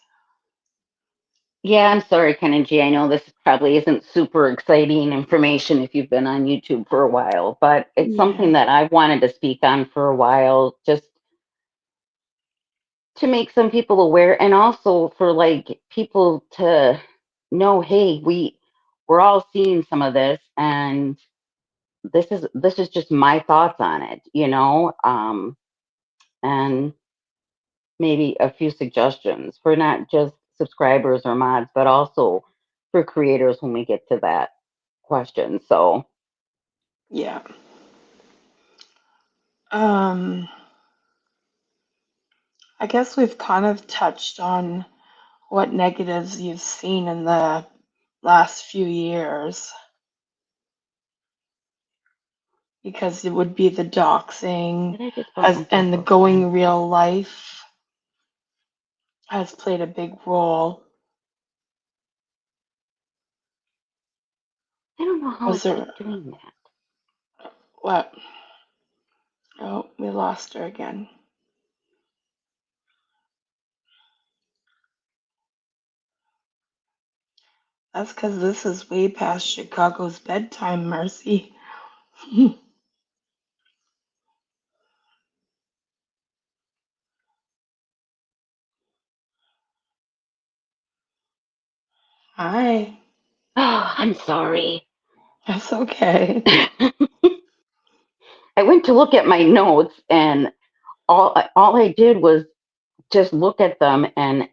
Yeah, I'm sorry, Ken G. I know this probably isn't super exciting information if you've been on YouTube for a while, but it's Yeah, something that I've wanted to speak on for a while, just to make some people aware, and also for like people to know, hey, we're all seeing some of this, and this is just my thoughts on it, and maybe a few suggestions for not just subscribers or mods, but also for creators when we get to that question. So, yeah. Um, I guess we've kind of touched on what negatives you've seen in the last few years, because it would be the doxing did I just bump has, myself and the out again? going real life has played a big role. I don't know how Was it keeps there doing that. what? Oh, we lost her again. That's because this is way past Chicago's bedtime, Marcy. Hi. Oh, I'm sorry. That's okay. I went to look at my notes, and all I did was just look at them, and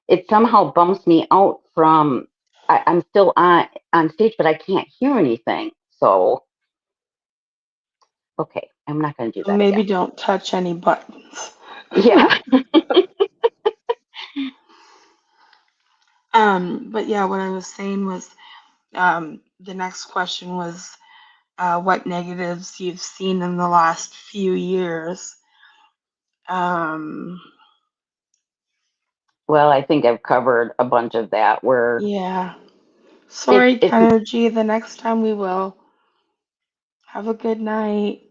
it somehow bumps me out from. I'm still on stage, but I can't hear anything. So, okay, I'm not going to do So that maybe again. don't touch any buttons. Yeah. But yeah, what I was saying was the next question was what negatives you've seen in the last few years. Um, Well, I think I've covered a bunch of that. Where yeah. it's Sorry, it's Kenergy. The next time we will Have a good night.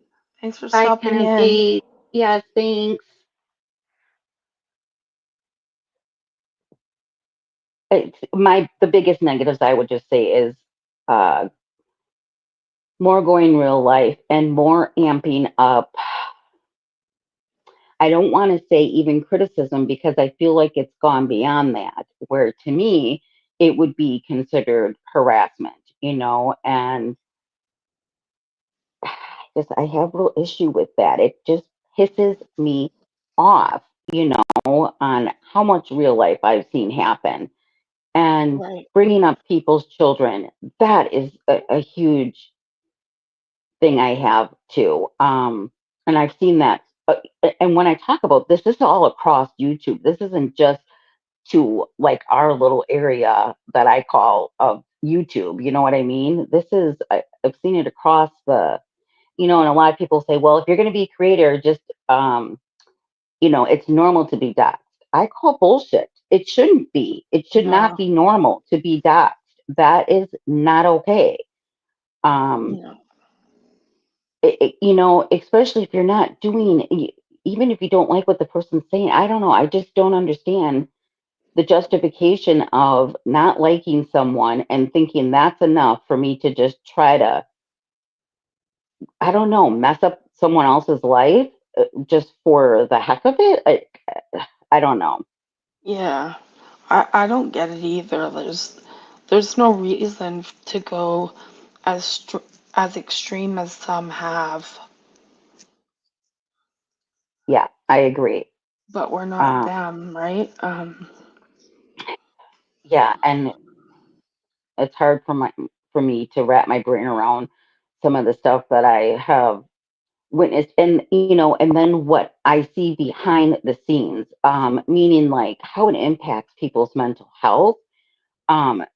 Thanks for Bye, stopping in. Kenzie. Yes, thanks. The biggest negatives I would just say is uh, more going real life and more amping up. I don't want to say even criticism because I feel like it's gone beyond that, where to me, it would be considered harassment, and just I have a real issue with that. It just pisses me off, on how much real life I've seen happen. And Right. bringing up people's children, that is a huge thing I have too. And I've seen that. And when I talk about this is all across YouTube. This isn't just to like our little area that I call of YouTube. You know what I mean? I've seen it across and a lot of people say, well, if you're going to be a creator, just, it's normal to be doxxed. I call bullshit. It shouldn't be. It should not No. be normal to be doxxed. That is not okay. Um, No. especially if you're not even if you don't like what the person's saying, I don't know. I just don't understand the justification of not liking someone and thinking that's enough for me to just try to, I don't know, mess up someone else's life just for the heck of it. I don't know. Yeah. I don't get it either. There's no reason to go as extreme as some have, Yeah, I agree. but we're not Uh, them, right? yeah, and it's hard for me to wrap my brain around some of the stuff that I have witnessed, and and then what I see behind the scenes, meaning like how it impacts people's mental health.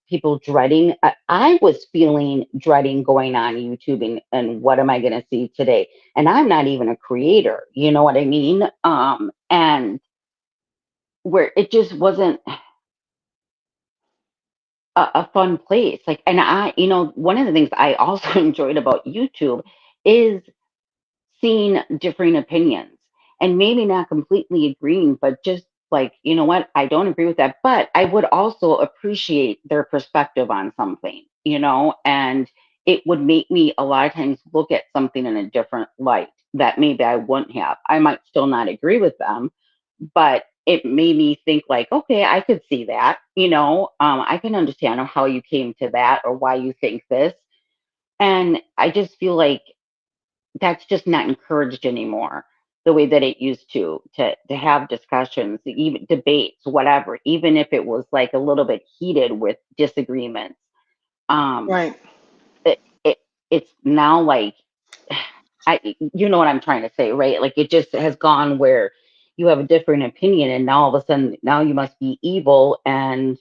People dreading. I was feeling dreading going on YouTube and what am I going to see today? And I'm not even a creator. You know what I mean? And where it just wasn't a fun place. Like, and one of the things I also enjoyed about YouTube is seeing differing opinions and maybe not completely agreeing, but just like, you know what, I don't agree with that, but I would also appreciate their perspective on something, and it would make me a lot of times look at something in a different light that maybe I wouldn't have. I might still not agree with them, but it made me think like, okay, I could see that, I can understand how you came to that or why you think this. And I just feel like that's just not encouraged anymore the way that it used to have discussions, even debates, whatever, even if it was like a little bit heated with disagreements. um Right. it, it it's now like you know what I'm trying to say, right? Like it just has gone where you have a different opinion and now all of a sudden now you must be evil and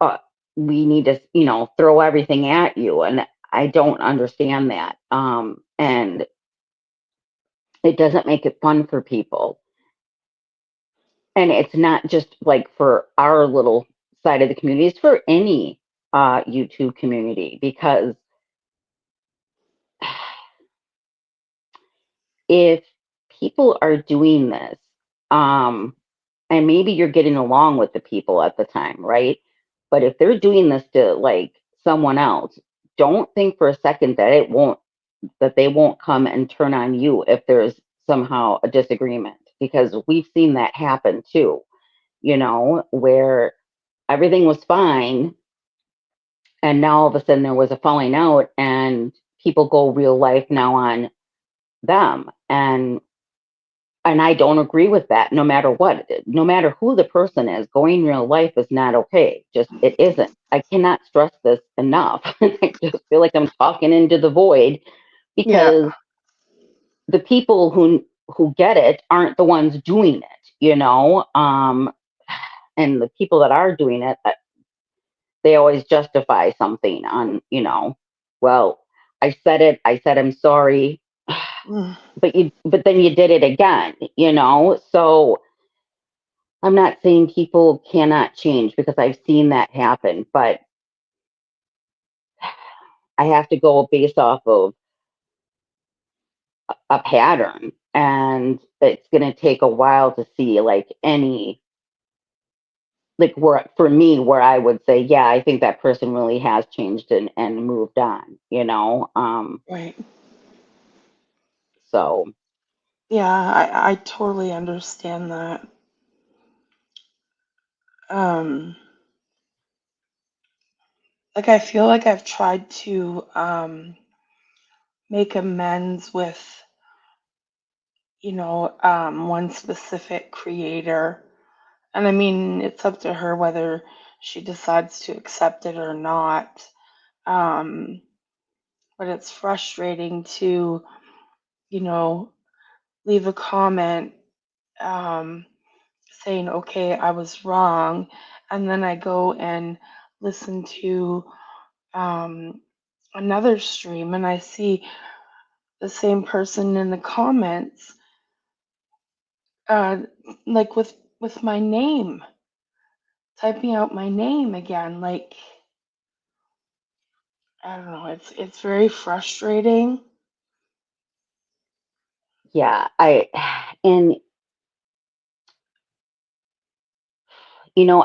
uh, we need to throw everything at you, and I don't understand that. And it doesn't make it fun for people. And it's not just like for our little side of the community, it's for any YouTube community because if people are doing this, um, and maybe you're getting along with the people at the time, right? But if they're doing this to like someone else, don't think for a second that they won't come and turn on you if there's somehow a disagreement because we've seen that happen too, where everything was fine and now all of a sudden there was a falling out and people go real life now on them. And I don't agree with that no matter what. No matter who the person is, going real life is not okay. Just it isn't. I cannot stress this enough. I just feel like I'm talking into the void Yeah. because the people who get it aren't the ones doing it, and the people that are doing it, they always justify something on, well, I said I'm sorry, Mm. but then you did it again, so I'm not saying people cannot change because I've seen that happen, but I have to go based off of a pattern, and it's going to take a while to see like any, like where for me where I would say, yeah, I think that person really has changed and moved on, Right. so Yeah, I totally understand that. Um, like I feel like I've tried to make amends with, one specific creator. And I mean, it's up to her whether she decides to accept it or not. Um, but it's frustrating to, you know, leave a comment um, saying, okay, I was wrong. And then I go and listen to um, another stream and I see the same person in the comments, uh, like with my name, typing out my name again. Like, I don't know, it's very frustrating. yeah, I and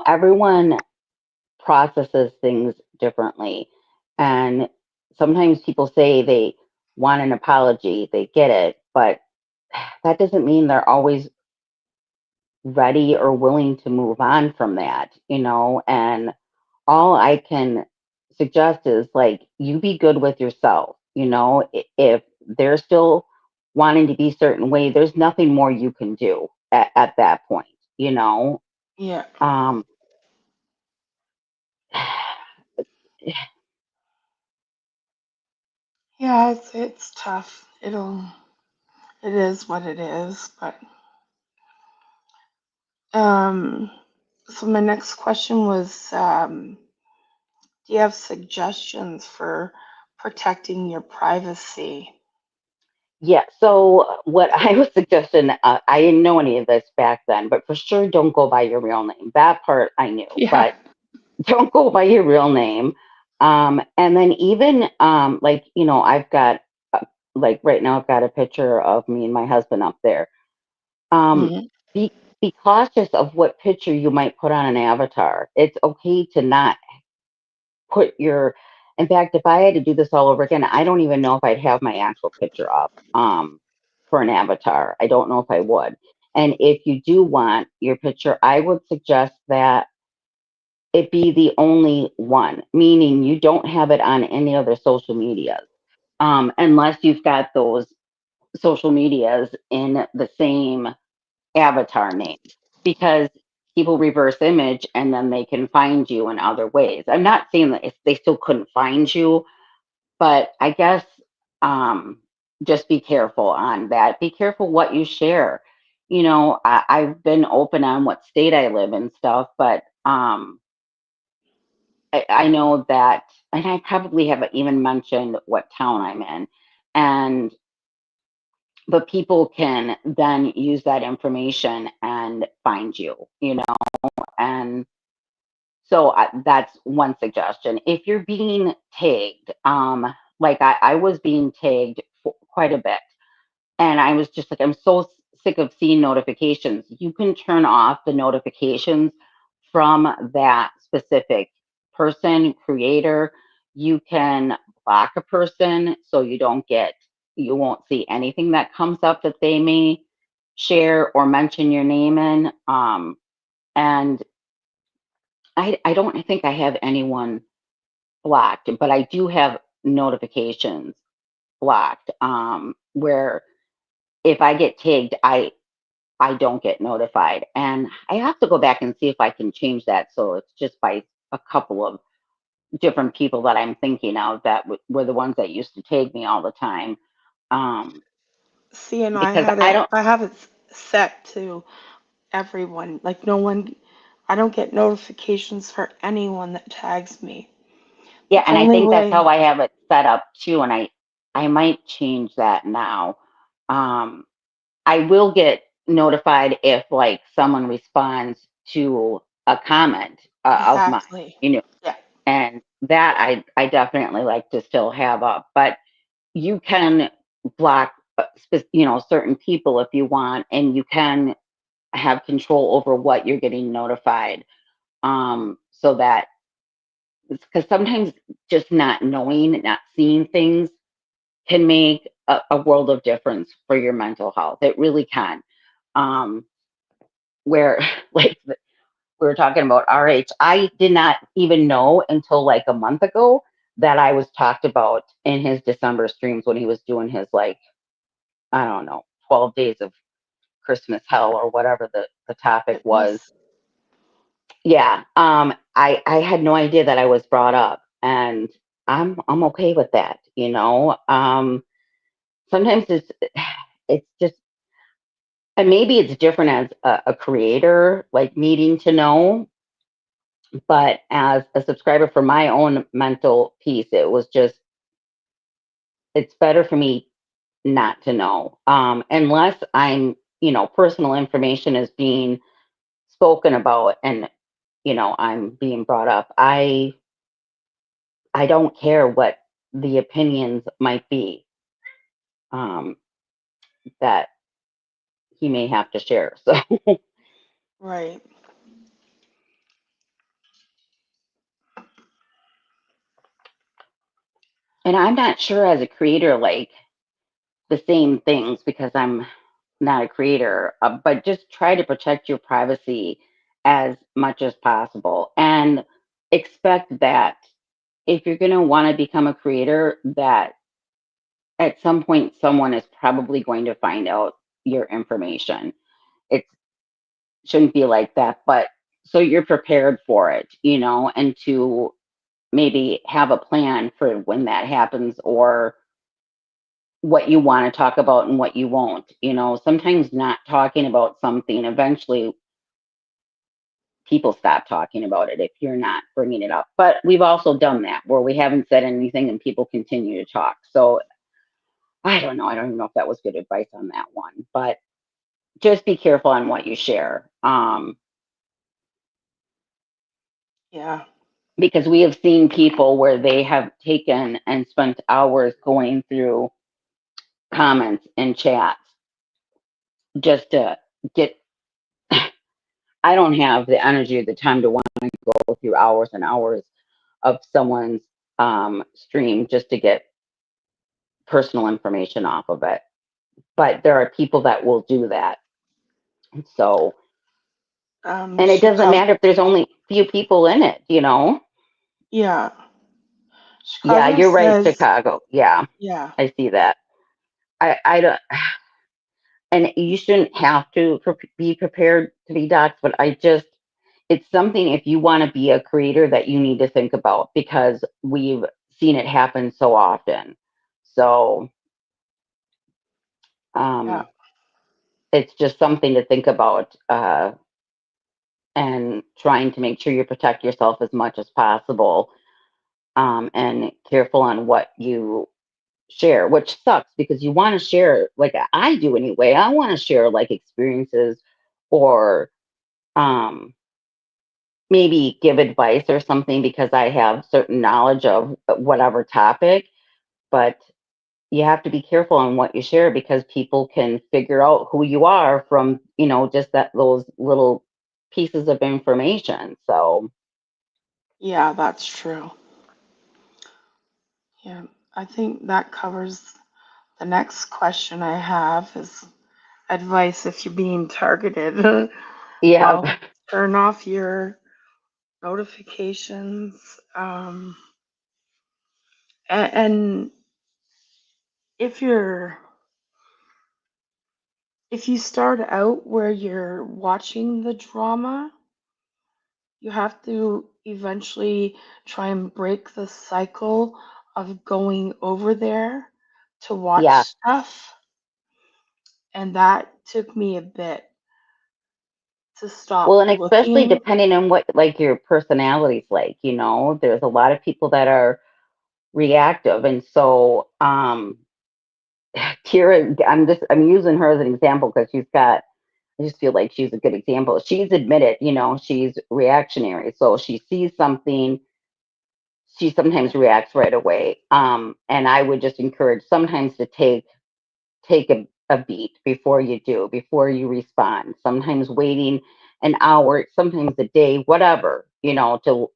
everyone processes things differently, and sometimes people say they want an apology, they get it, but that doesn't mean they're always ready or willing to move on from that, and all I can suggest is like you be good with yourself. If they're still wanting to be a certain way, there's nothing more you can do at that point, you know. Yeah. Um, Yeah, it's tough. It is what it is, but um so my next question was do you have suggestions for protecting your privacy? yeah. So what I was suggesting, I didn't know any of this back then, but for sure, don't go by your real name. That part I knew, Yeah. but don't go by your real name. And then even like I've got like right now I've got a picture of me and my husband up there. Um, Mhm. be be cautious of what picture you might put on an avatar. It's okay to not put your. In fact, if I had to do this all over again, I don't even know if I'd have my actual picture up for an avatar. I don't know if I would. And if you do want your picture, I would suggest that it be the only one, meaning you don't have it on any other social medias, unless you've got those social medias in the same avatar name, because people reverse image and then they can find you in other ways. I'm not saying that if they still couldn't find you, but I guess just be careful on that. Be careful what you share. I've been open on what state I live in stuff, but I know that, and I probably haven't even mentioned what town I'm in, and but people can then use that information and find you, and so that's one suggestion. If you're being tagged, like I was being tagged quite a bit, and I was just like, I'm so sick of seeing notifications. You can turn off the notifications from that specific person, creator. You can block a person so you won't see anything that comes up that they may share or mention your name in. And I don't think I have anyone blocked, but I do have notifications blocked, where if I get tagged, I don't get notified. And I have to go back and see if I can change that so it's just by a couple of different people that I'm thinking of that were the ones that used to tag me all the time. Um, See, and because I don't, I have it set to everyone. Like no one, I don't get notifications for anyone that tags me. yeah, The and I only think that's how way, I have it set up too. And I might change that now. Um, I will get notified if like someone responds to a comment of mine, exactly. you know, Yeah. and that I definitely like to still have up. But you can block certain people if you want, and you can have control over what you're getting notified. So that, because sometimes just not knowing, not seeing things can make a world of difference for your mental health. It really can. Um, where like we were talking about RH, I did not even know until like a month ago that I was talked about in his December streams when he was doing his, like, I don't know, 12 days of Christmas hell or whatever the topic was. Goodness. Yeah. I had no idea that I was brought up, and I'm okay with that, you know. Sometimes it's just, and maybe it's different as a creator, like needing to know, but as a subscriber for my own mental peace, it was just, it's better for me not to know, unless I'm, personal information is being spoken about, and I'm being brought up. I don't care what the opinions might be, um, that he may have to share. So, Right. and I'm not sure as a creator, like, the same things, because I'm not a creator, but just try to protect your privacy as much as possible, and expect that if you're going to want to become a creator, that at some point someone is probably going to find out your information. It shouldn't be like that, but so you're prepared for it, and to maybe have a plan for when that happens, or what you want to talk about and what you won't. Sometimes not talking about something, eventually people stop talking about it if you're not bringing it up. But we've also done that where we haven't said anything and people continue to talk. So I don't know. I don't even know if that was good advice on that one, but just be careful on what you share. Yeah. Because we have seen people where they have taken and spent hours going through comments and chats just to get. I don't have the energy or the time to want to go through hours and hours of someone's stream just to get personal information off of it. But there are people that will do that. So, and it doesn't Chicago. matter if there's only few people in it. Yeah. Yeah, Chicago you're right, says, Chicago. Yeah, yeah. I see that. I don't, and you shouldn't have to be prepared to be doxxed, but it's something, if you want to be a creator, that you need to think about, because we've seen it happen so often. So, Yeah. um, it's just something to think about, and trying to make sure you protect yourself as much as possible, and careful on what you share, which sucks because you want to share, like I do anyway. I want to share like experiences, or um, maybe give advice or something, because I have certain knowledge of whatever topic. But you have to be careful on what you share, because people can figure out who you are from, just those little pieces of information. So, Yeah, that's true. Yeah. I think that covers the next question I have is advice if you're being targeted. yeah. Well, turn off your notifications. And if you're if you start out where you're watching the drama, you have to eventually try and break the cycle of going over there to watch Yeah. stuff. And that took me a bit to Well, stop and especially looking. depending on what, like, your personality's like, there's a lot of people that are reactive. And so, Kira, I'm using her as an example because I just feel like she's a good example. She's admitted, she's reactionary. So she sees something, she sometimes reacts right away. And I would just encourage sometimes to take a beat before you respond. Sometimes waiting an hour, sometimes a day, whatever, to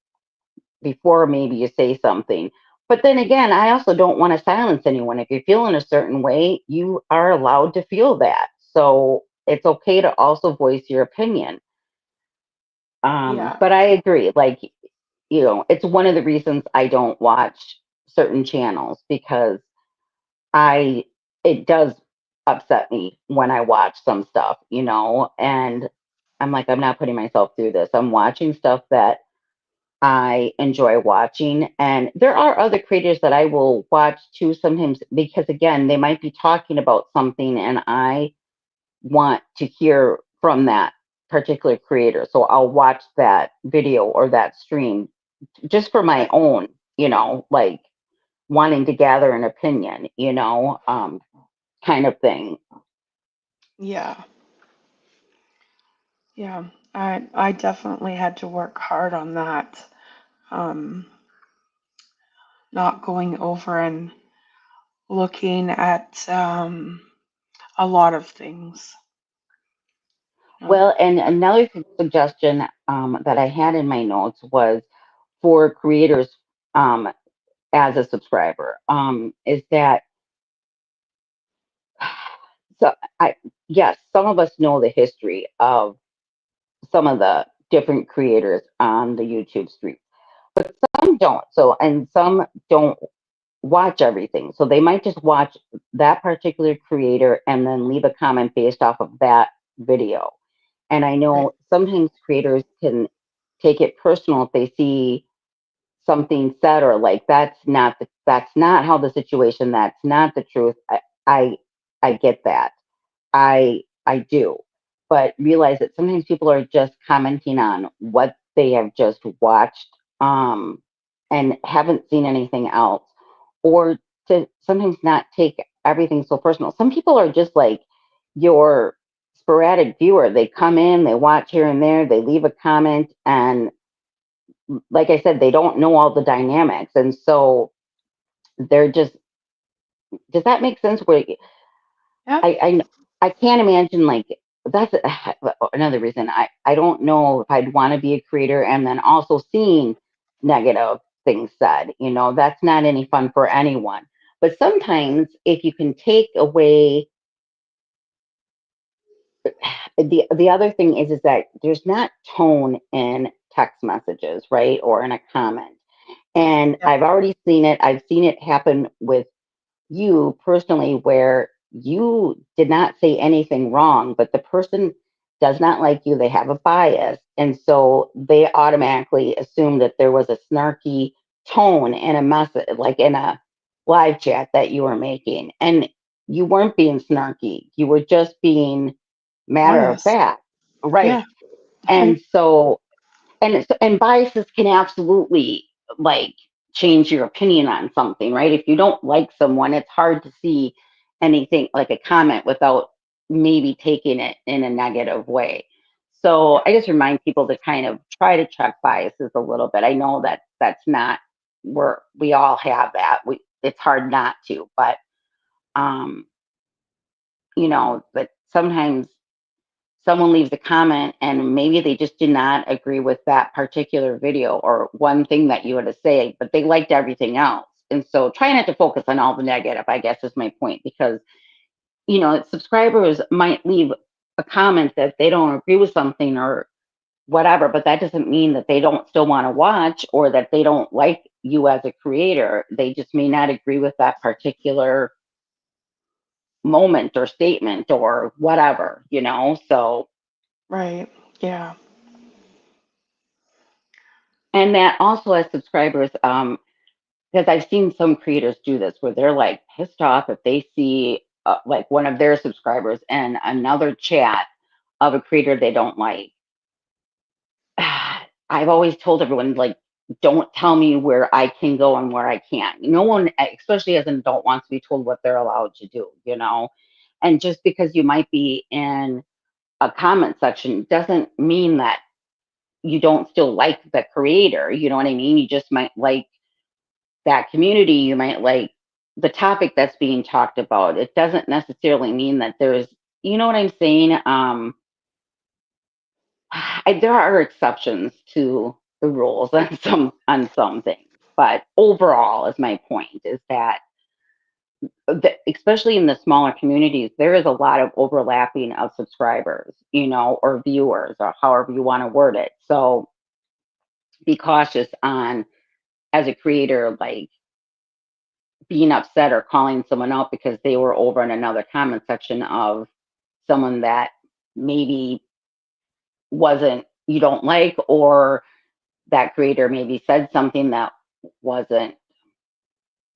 before maybe you say something. But then again, I also don't want to silence anyone. If you feel in a certain way, you are allowed to feel that. So it's okay to also voice your opinion. Yeah. But I agree. Like, it's one of the reasons I don't watch certain channels because I it does upset me when I watch some stuff, and I'm like, I'm not putting myself through this. I'm watching stuff that I enjoy watching. And there are other creators that I will watch too sometimes because, again, they might be talking about something and I want to hear from that particular creator. So I'll watch that video or that stream just for my Right. own, like wanting to gather an opinion, kind of thing. Yeah. Yeah. I definitely had to work hard on that. Um, Not going over and looking at a lot of things. Um, Well, and another suggestion that I had in my notes was for creators um, as a subscriber is that so I yes, some of us know the history of some of the different creators on the YouTube stream, but some don't. So and some don't watch everything. So they might just watch that particular creator and then leave a comment based off of that video. And I right. know sometimes creators can take it personal if they see something said or like that's not how the situation, that's not the truth. I I get that. I do. But realize that sometimes people are just commenting on what they have just watched um and haven't seen anything else, or to sometimes not take everything so personal. Some people are just like your sporadic viewer. They come in, they watch here and there, they leave a comment, and like I said, they don't know all the dynamics, and so they're just. Does that make sense? Where Yep. I can't imagine like that's another reason I don't know if I'd want to be a creator and then also seeing negative things said. That's not any fun for anyone. But sometimes if you can take away the other thing is that there's not tone in text messages, right? Or in a comment. And Yep. I've already seen it. I've seen it happen with you personally where you did not say anything wrong, but the person does not like you. They have a bias. And so they automatically assume that there was a snarky tone in a message, like in a live chat that you were making. And you weren't being snarky. You were just being matter of Bias. fact. Right. Yeah. And so and biases can absolutely like change your opinion on something, right? If you don't like someone, it's hard to see anything like a comment without maybe taking it in a negative way. So Yep. I just remind people to kind of try to check biases a little bit. I know that that's not where we all have that. It's hard not to, but um, but sometimes someone leaves a comment and maybe they just did not agree with that particular video or one thing that you had to say, but they liked everything else. And so try not to focus on all the negative, I guess is my point, because, subscribers might leave a comment that they don't agree with something or whatever, but that doesn't mean that they don't still want to watch or that they don't like you as a creator. They just may not agree with that particular moment or statement or whatever. So, Right. Yeah. and that also as subscribers, because I've seen some creators do this where they're like pissed off if they see like one of their subscribers in another chat of a creator they don't like. I've always told everyone, like, don't tell me where I can go and where I can't. No one, especially as an adult, wants to be told what they're allowed to do. And just because you might be in a comment section doesn't mean that you don't still like the creator. You know what I mean? You just might like that community. You might like the topic that's being talked about. It doesn't necessarily mean that there's, you know what I'm saying? There are exceptions to the rules on some things, but overall, is my point is that especially in the smaller communities, there is a lot of overlapping of subscribers, or viewers, or however you want to word it. So be cautious on, as a creator, like being upset or calling someone out because they were over in another comment section of someone that maybe wasn't, you don't like, or that creator maybe said something that wasn't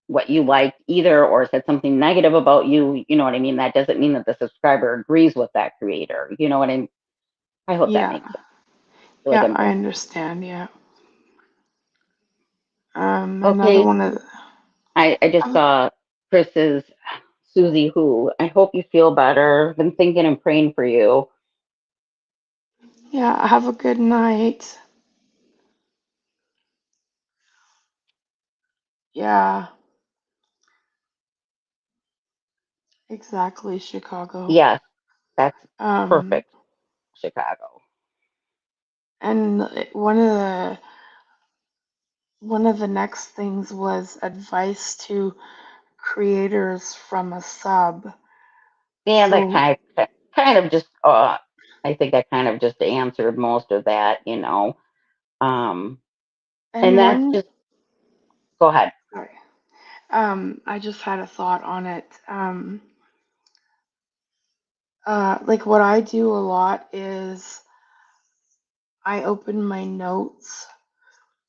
what you liked either, or said something negative about you. You know what I mean? That doesn't mean that the subscriber agrees with that creator. You know what I mean? I hope that Yeah, makes sense. I feel like yeah, I'm I going. understand. Yeah. Another Okay, one of I just um, saw Chris's Susie Who. I hope you feel better. Been thinking and praying for you. yeah, have a good night. Yeah, exactly, Chicago. Yes, that's Um, perfect, Chicago. and one of the next things was advice to creators from a sub. Yeah, that So, kind of just I think I kind of just answered most of that. Um and and that's one, just, go ahead. sorry, I just had a thought on it. Like what I do a lot is I open my notes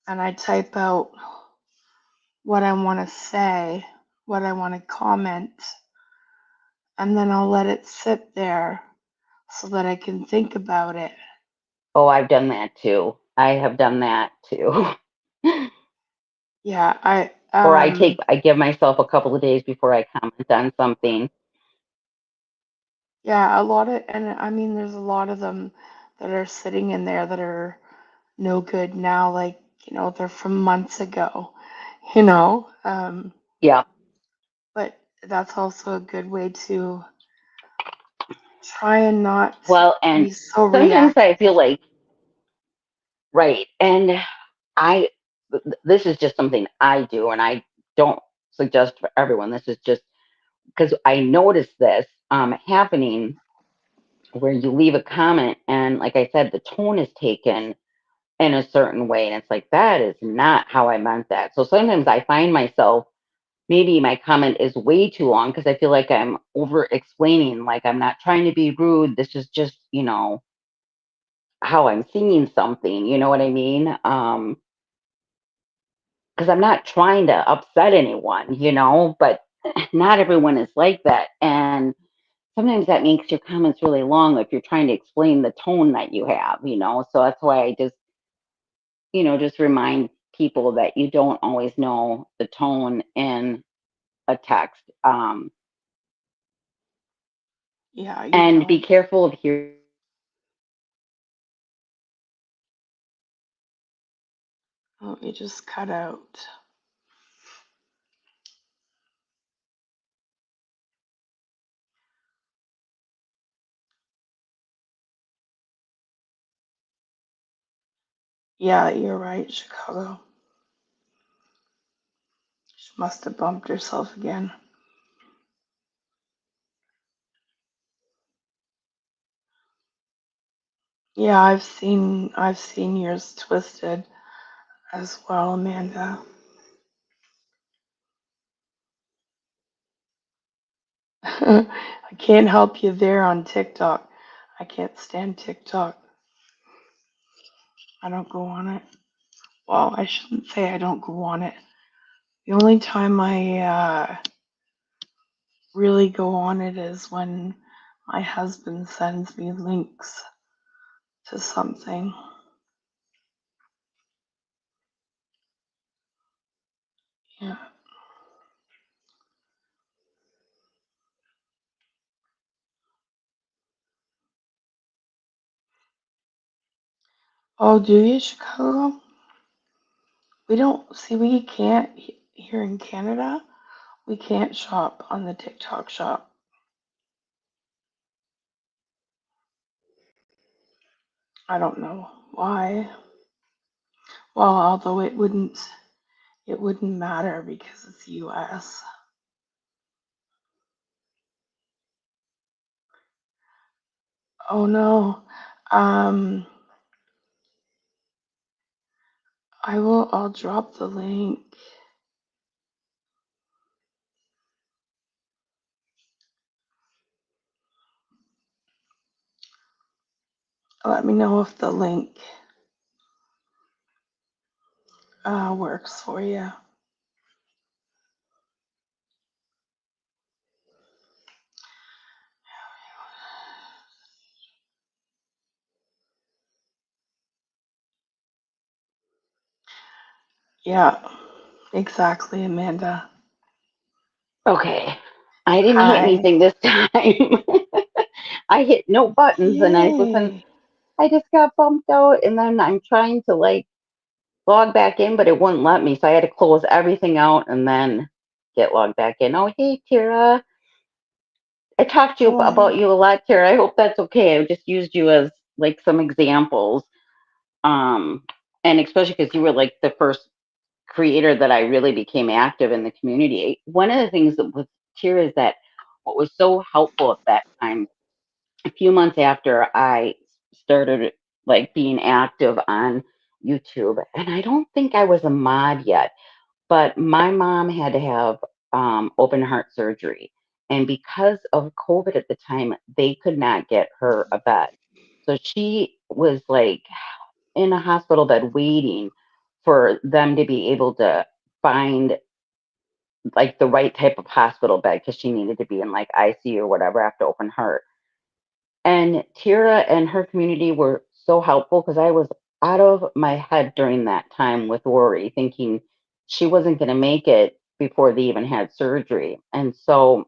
and I type out what I want to say, what I want to comment, and then I'll let it sit there so that I can think about it. Oh, I've done that too. I have done that too. Yeah, Or I give myself a couple of days before I comment on something. yeah, a lot of, and I mean, there's a lot of them that are sitting in there that are no good now, like, they're from months ago, you know. Yeah. But that's also a good way to try and not Well, and be so sometimes I reactive. feel like, right. And I this is just something I do, and I don't suggest for everyone. This is just because I noticed this happening, where you leave a comment and, like I said, the tone is taken in a certain way, and it's like, that is not how I meant that. So sometimes I find myself, maybe my comment is way too long because I feel like I'm over explaining, like I'm not trying to be rude. This is just, how I'm seeing something. You know what I mean? Because I'm not trying to upset anyone, but not everyone is like that. And sometimes that makes your comments really long if you're trying to explain the tone that you have. So that's why I just remind people that you don't always know the tone in a text. Yeah, you And be don't. careful of hearing. Oh, you just cut out. Yeah, you're right, Chicago. She must have bumped herself again. Yeah, I've seen yours twisted as well, Amanda. I can't help you there on TikTok. I can't stand TikTok. I don't go on it. Well, I shouldn't say I don't go on it. The only time I really go on it is when my husband sends me links to something. Yeah. Oh, do you, Chicago? We don't see. We can't here in Canada. We can't shop on the TikTok shop. I don't know why. Well, although it wouldn't matter because it's US. Oh no. Um I'll drop the link. Let me know if the link works for you. Yeah, exactly, Amanda. Okay. I didn't hit Hi. anything this time. I hit no buttons and Yay. I just got bumped out and then I'm trying to like log back in, but it wouldn't let me. So I had to close everything out and then get logged back in. Oh, hey, Tara. I talked to you about Oh, you a lot, Tara. I hope that's okay. I just used you as like some examples. Um, and especially because you were like the first creator that I really became active in the community. One of the things that was here is that what was so helpful at that time, a few months after I started like being active on YouTube, and I don't think I was a mod yet, but my mom had to have open heart surgery. And because of COVID at the time, they could not get her a bed. So she was like in a hospital bed waiting for them to be able to find like the right type of hospital bed because she needed to be in like ICU or whatever after open heart. And Tira and her community were so helpful because I was out of my head during that time with worry, thinking she wasn't going to make it before they even had surgery. And so,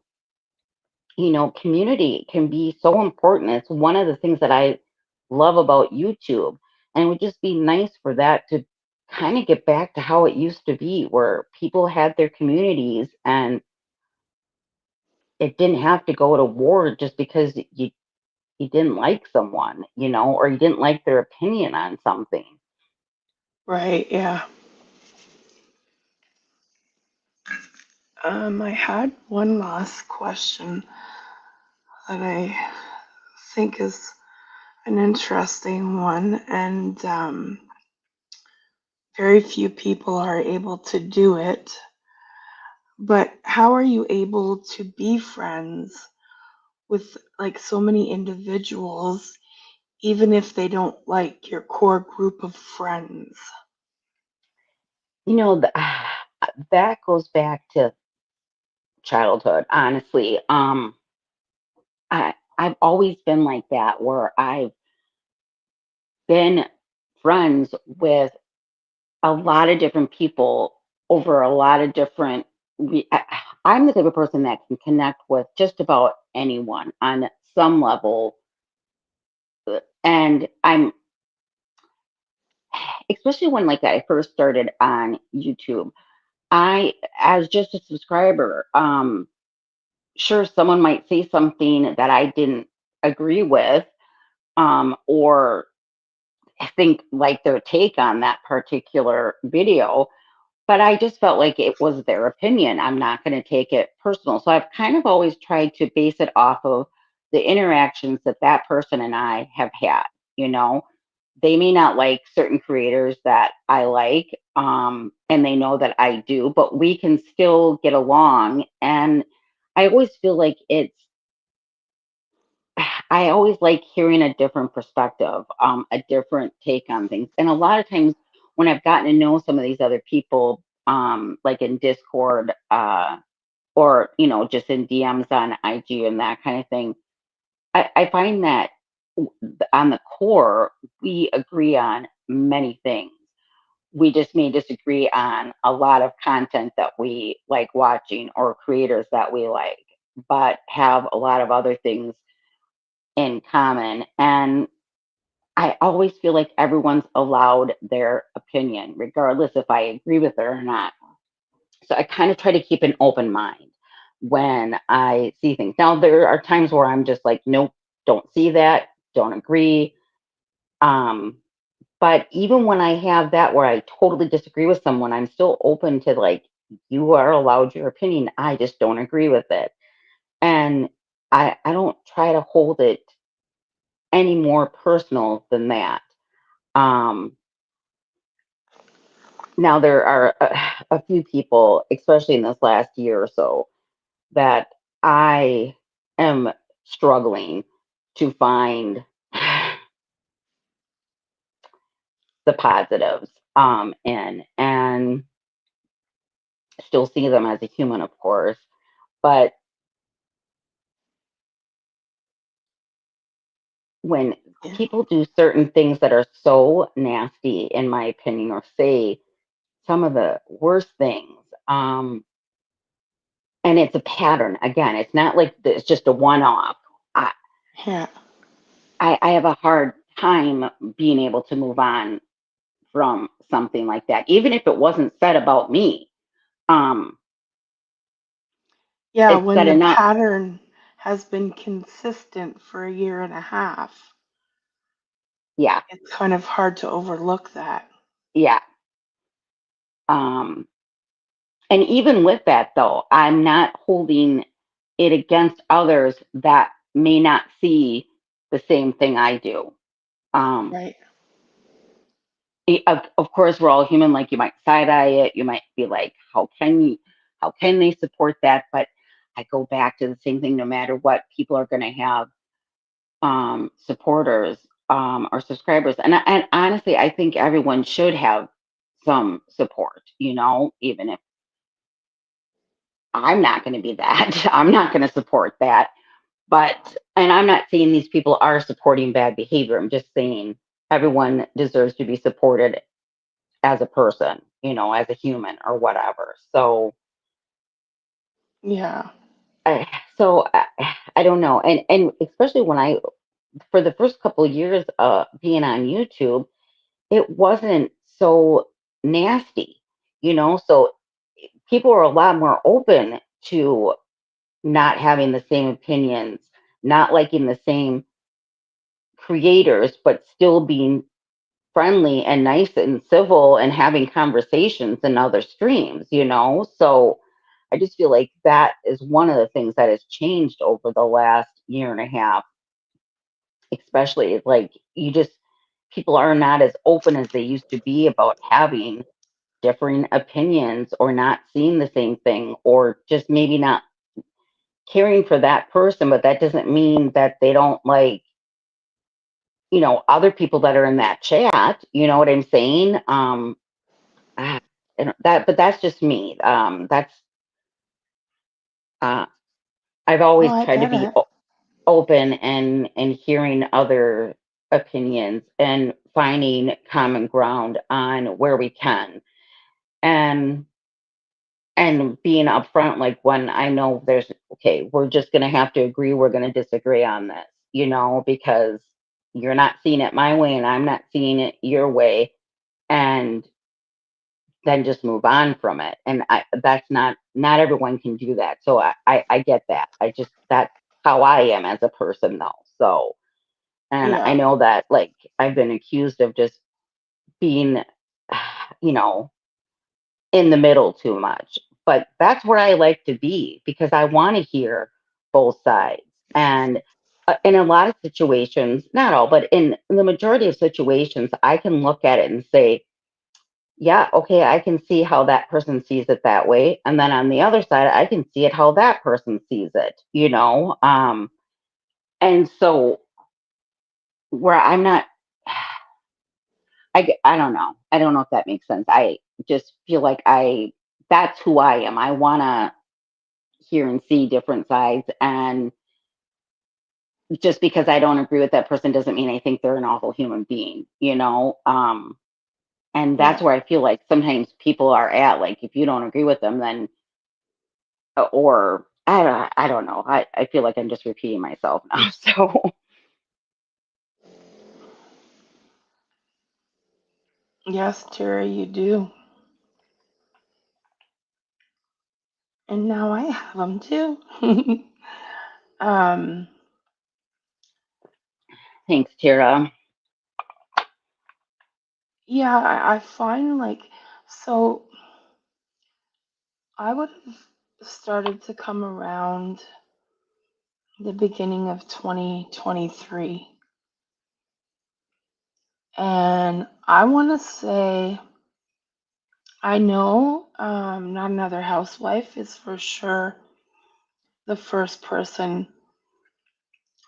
community can be so important. It's one of the things that I love about YouTube. And it would just be nice for that to kind of get back to how it used to be, where people had their communities and it didn't have to go to war just because you didn't like someone, or you didn't like their opinion on something. right, yeah. I had one last question that I think is an interesting one, and very few people are able to do it. But how are you able to be friends with like so many individuals, even if they don't like your core group of friends? That goes back to childhood, honestly. I've always been like that, where I've been friends with a lot of different people over a lot of different. I'm the type of person that can connect with just about anyone on some level, and I'm especially when like I first started on YouTube. I, as just a subscriber, sure, someone might say something that I didn't agree with, or think like their take on that particular video, but I just felt like it was their opinion. I'm not going to take it personal. So I've kind of always tried to base it off of the interactions that that person and I have had, you know. They may not like certain creators that I like, and they know that I do, but we can still get along. And I always feel like I always like hearing a different perspective, a different take on things. And a lot of times when I've gotten to know some of these other people, like in Discord, or, just in DMs on IG and that kind of thing, I find that on the core, we agree on many things. We just may disagree on a lot of content that we like watching or creators that we like, but have a lot of other things in common. And I always feel like everyone's allowed their opinion, regardless if I agree with it or not. so I kind of try to keep an open mind when I see things. Now there are times where I'm just like, nope, don't see that, don't agree. Um, but even when I have that where I totally disagree with someone, I'm still open to like, you are allowed your opinion. I just don't agree with it. And I don't try to hold it any more personal than that. Um, Now there are a few people, especially in this last year or so, that I am struggling to find the positives in, and still see them as a human, of course. But when Yeah. people do certain things that are so nasty, in my opinion, or say some of the worst things, and it's a pattern. Again, it's not like it's just a one-off. I, Yeah. I have a hard time being able to move on from something like that, even if it wasn't said about me. Um, Yeah, it's when said the enough. pattern has been consistent for a year and a half, Yeah, it's kind of hard to overlook that. yeah. Um, and even with that, though, I'm not holding it against others that may not see the same thing I do. Um, Right. of course, we're all human. Like you might side eye it, you might be like, how can they support that? But I go back to the same thing. No matter what, people are going to have supporters or subscribers, and honestly, I think everyone should have some support. Even if I'm not going to be that, I'm not going to support that. But and I'm not saying these people are supporting bad behavior. I'm just saying everyone deserves to be supported as a person, as a human or whatever. So, Yeah. I, I don't know, and especially when for the first couple of years being on YouTube, it wasn't so nasty, So people are a lot more open to not having the same opinions, not liking the same creators, but still being friendly and nice and civil and having conversations in other streams. So I just feel like that is one of the things that has changed over the last year and a half, especially like people are not as open as they used to be about having differing opinions or not seeing the same thing or just maybe not caring for that person, but that doesn't mean that they don't like other people that are in that chat. You know what I'm saying? Ah, and but that's just me. That's uh, I've Oh, always I tried to get be it. open and hearing other opinions and finding common ground on where we can, and being upfront, like when I know there's okay, we're just gonna have to agree, we're gonna disagree on this, because you're not seeing it my way and I'm not seeing it your way, and then just move on from it. And that's not everyone can do that. So I get that. That's how I am as a person though. So, and I Yeah. know that like I've been accused of just being, you know, in the middle too much. But that's where I like to be because I want to hear both sides. And in a lot of situations, not all, but in the majority of situations, I can look at it and say, yeah, okay, I can see how that person sees it that way. And then on the other side, I can see it how that person sees it. And so where I'm not, I don't know. I don't know if that makes sense. I just feel like that's who I am. I want to hear and see different sides. And just because I don't agree with that person doesn't mean I think they're an awful human being. And that's Yeah. where I feel like sometimes people are at, like, if you don't agree with them, then or I don't know. I feel like I'm just repeating myself now. So Yes, Tara, you do. and now I have them too. um, Thanks, Tara. yeah, I find like so I would have started to come around the beginning of 2023, and I want to say I know not another housewife is for sure the first person.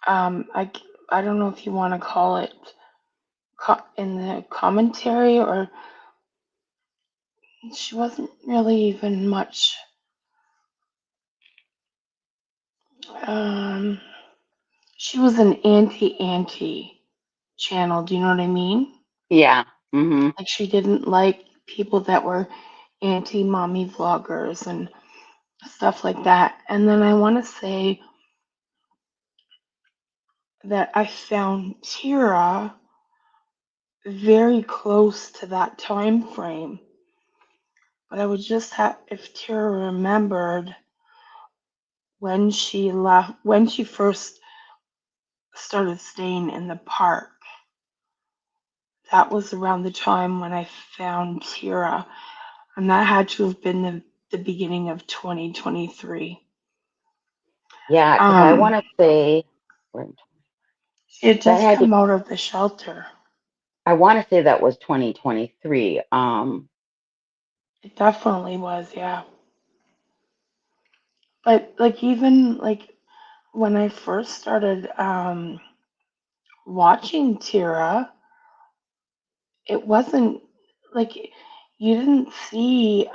Um, I I don't know if you want to call it in the commentary, or she wasn't really even much. Um, she was an anti channel. Do you know what I mean? Yeah. Mm-hmm. Like she didn't like people that were anti mommy vloggers and stuff like that. And then I want to say that I found Tira very close to that time frame. But I would just have, if Tira remembered when she left, when she first started staying in the park, that was around the time when I found Tira, and that had to have been the beginning of 2023. Yeah, because I Um, want to say she had that just had to. come out of the shelter. I want to say that was 2023. It definitely was, yeah. But like even like when I first started watching Tira, it wasn't like you didn't see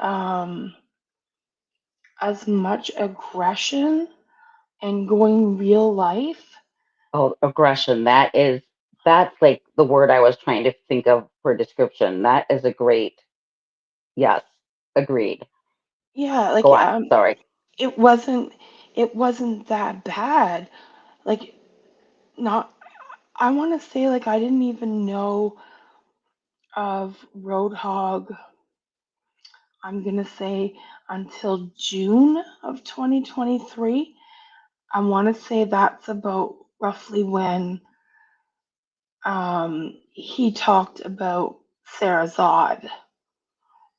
as much aggression and going real life. Oh, aggression. That's like the word I was trying to think of for description. That is a great yes. Agreed. Yeah, like Go on. Sorry. it wasn't it wasn't that bad. Like not I want to say like I didn't even know of Roadhog. I'm gonna say until June of 2023. I want to say that's about roughly when he talked about Sarah Zod.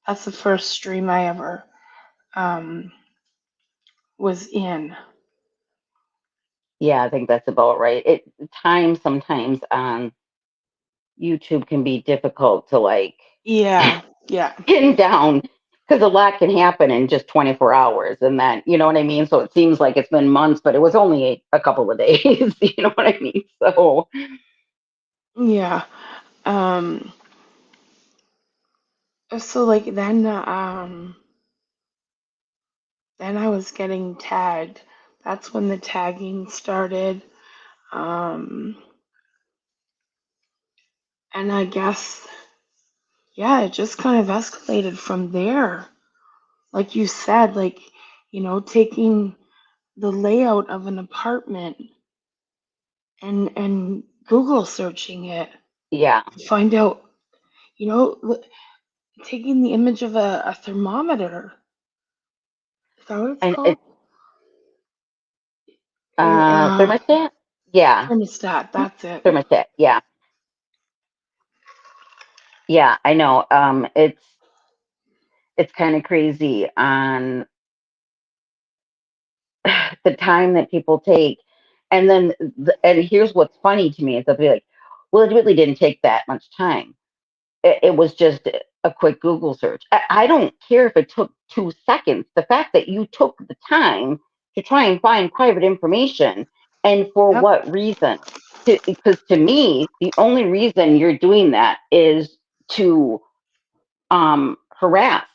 That's the first stream I ever um, was in. Yeah, I think that's about right. Time sometimes on YouTube can be difficult to like Yeah, yeah, pin down because a lot can happen in just 24 hours. And then, you know what I mean? So it seems like it's been months, but it was only a couple of days. You know what I mean? So, yeah. So like then I was getting tagged. That's when the tagging started. Um, and I guess yeah, it just kind of escalated from there. Like you said, like taking the layout of an apartment and Google searching it yeah. to find out, you know, taking the image of a thermometer. Is that what it's And called? thermostat? Yeah. Thermostat. That's it. Thermostat. Yeah. Yeah. I know. It's kind of crazy on the time that people take. And then, and here's what's funny to me is they'll be like, well, it really didn't take that much time. It was just a quick Google search. I don't care if it took 2 seconds. The fact that you took the time to try and find private information and for Yep. what reason? Because to me, the only reason you're doing that is to harass,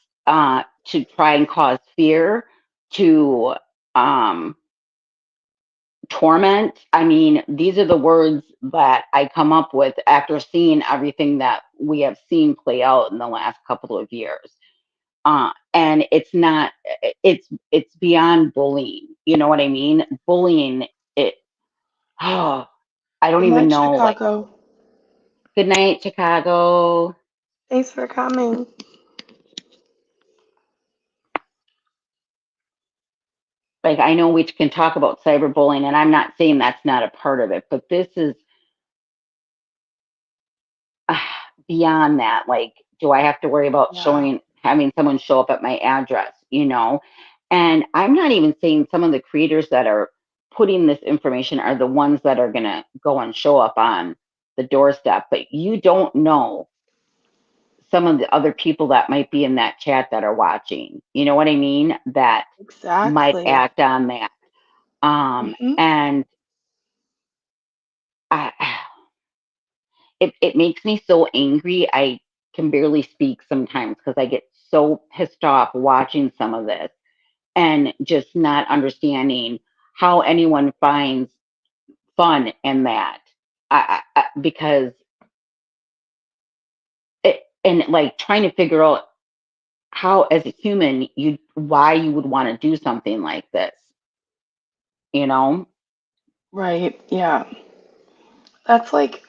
to try and cause fear, to um, torment. I mean, these are the words that I come up with after seeing everything that we have seen play out in the last couple of years. And it's not, it's beyond bullying. You know what I mean? Bullying, it, oh, I don't Good even night, know. Like, Chicago. good night, Chicago. Thanks for coming. like I know we can talk about cyberbullying, and I'm not saying that's not a part of it, but this is uh, beyond that. Like, do I have to worry about Yeah, having someone show up at my address, you know? And I'm not even saying some of the creators that are putting this information are the ones that are going to go and show up on the doorstep, but you don't know some of the other people that might be in that chat that are watching. You know what I mean? That might exactly. act on that. Hmm. And I, it makes me so angry. I can barely speak sometimes because I get so pissed off watching some of this and just not understanding how anyone finds fun in that. Because and like trying to figure out how, as a human, why you would want to do something like this, you know? Right. Yeah. That's like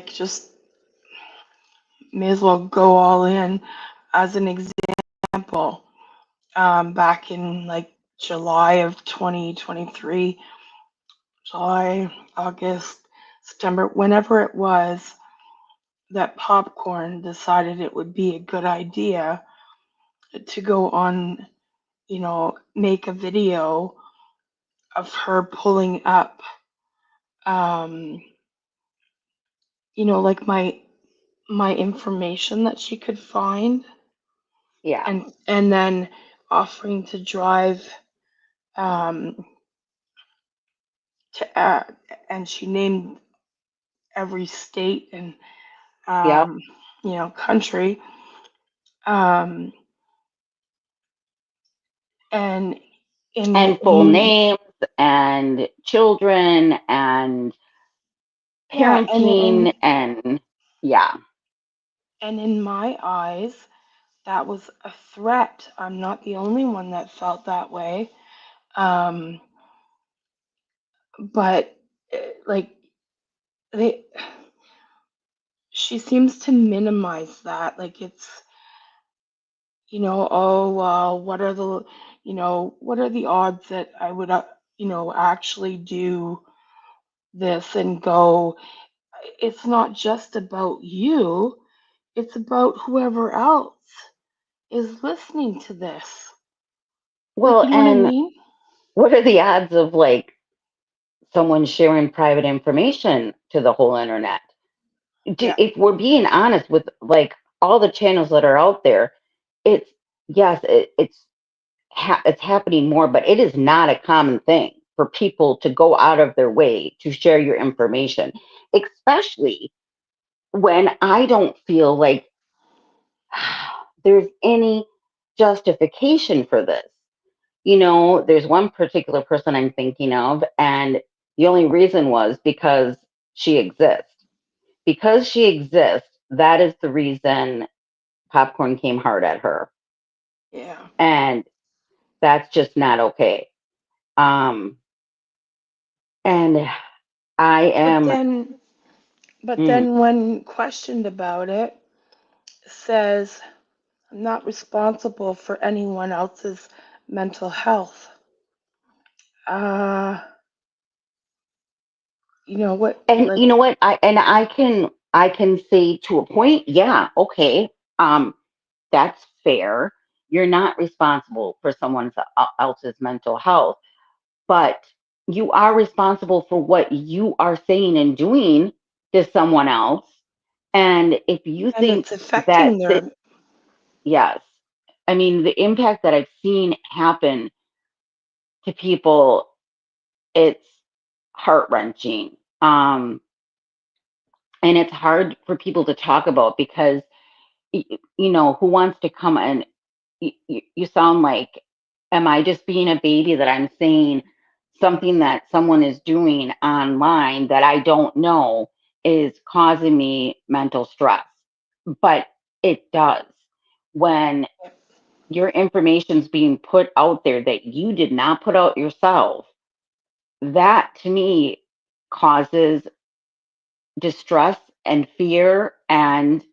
just may as well go all in. As an example, back in like July of 2023, July, August, September, whenever it was that Popcorn decided it would be a good idea to go on, make a video of her pulling up, um, like my information that she could find, Yeah. and then offering to drive, um, to and she named every state and, Yep. um, country, um, and And full names and children and yeah, parenting and yeah. and in my eyes, that was a threat. I'm not the only one that felt that way. Um, but like they, she seems to minimize that. Like it's, oh well, what are the odds that I would, actually do this and go. It's not just about you. It's about whoever else is listening to this. Like, Well, you know what I and mean? what are the odds of like someone sharing private information to the whole internet? Yeah. If we're being honest with like all the channels that are out there, it's yes, it's happening more, but it is not a common thing for people to go out of their way to share your information, especially when I don't feel like there's any justification for this. There's one particular person I'm thinking of, and the only reason was because she exists. Because she exists, that is the reason Popcorn came hard at her. Yeah. And that's just not okay. Um, and I But am, then, but mm, then when questioned about it, says, I'm not responsible for anyone else's mental health. Uh, what, and like, you know what? I can say to a point, yeah, okay, um, that's fair. You're not responsible for someone else's mental health, but you are responsible for what you are saying and doing to someone else. And if you and think it's affecting that, their, yes, I mean, the impact that I've seen happen to people, it's heart wrenching. And it's hard for people to talk about because, who wants to come and you sound like, am I just being a baby that I'm saying something that someone is doing online that I don't know is causing me mental stress? But it does. When your information's being put out there that you did not put out yourself, that to me causes distress and fear, and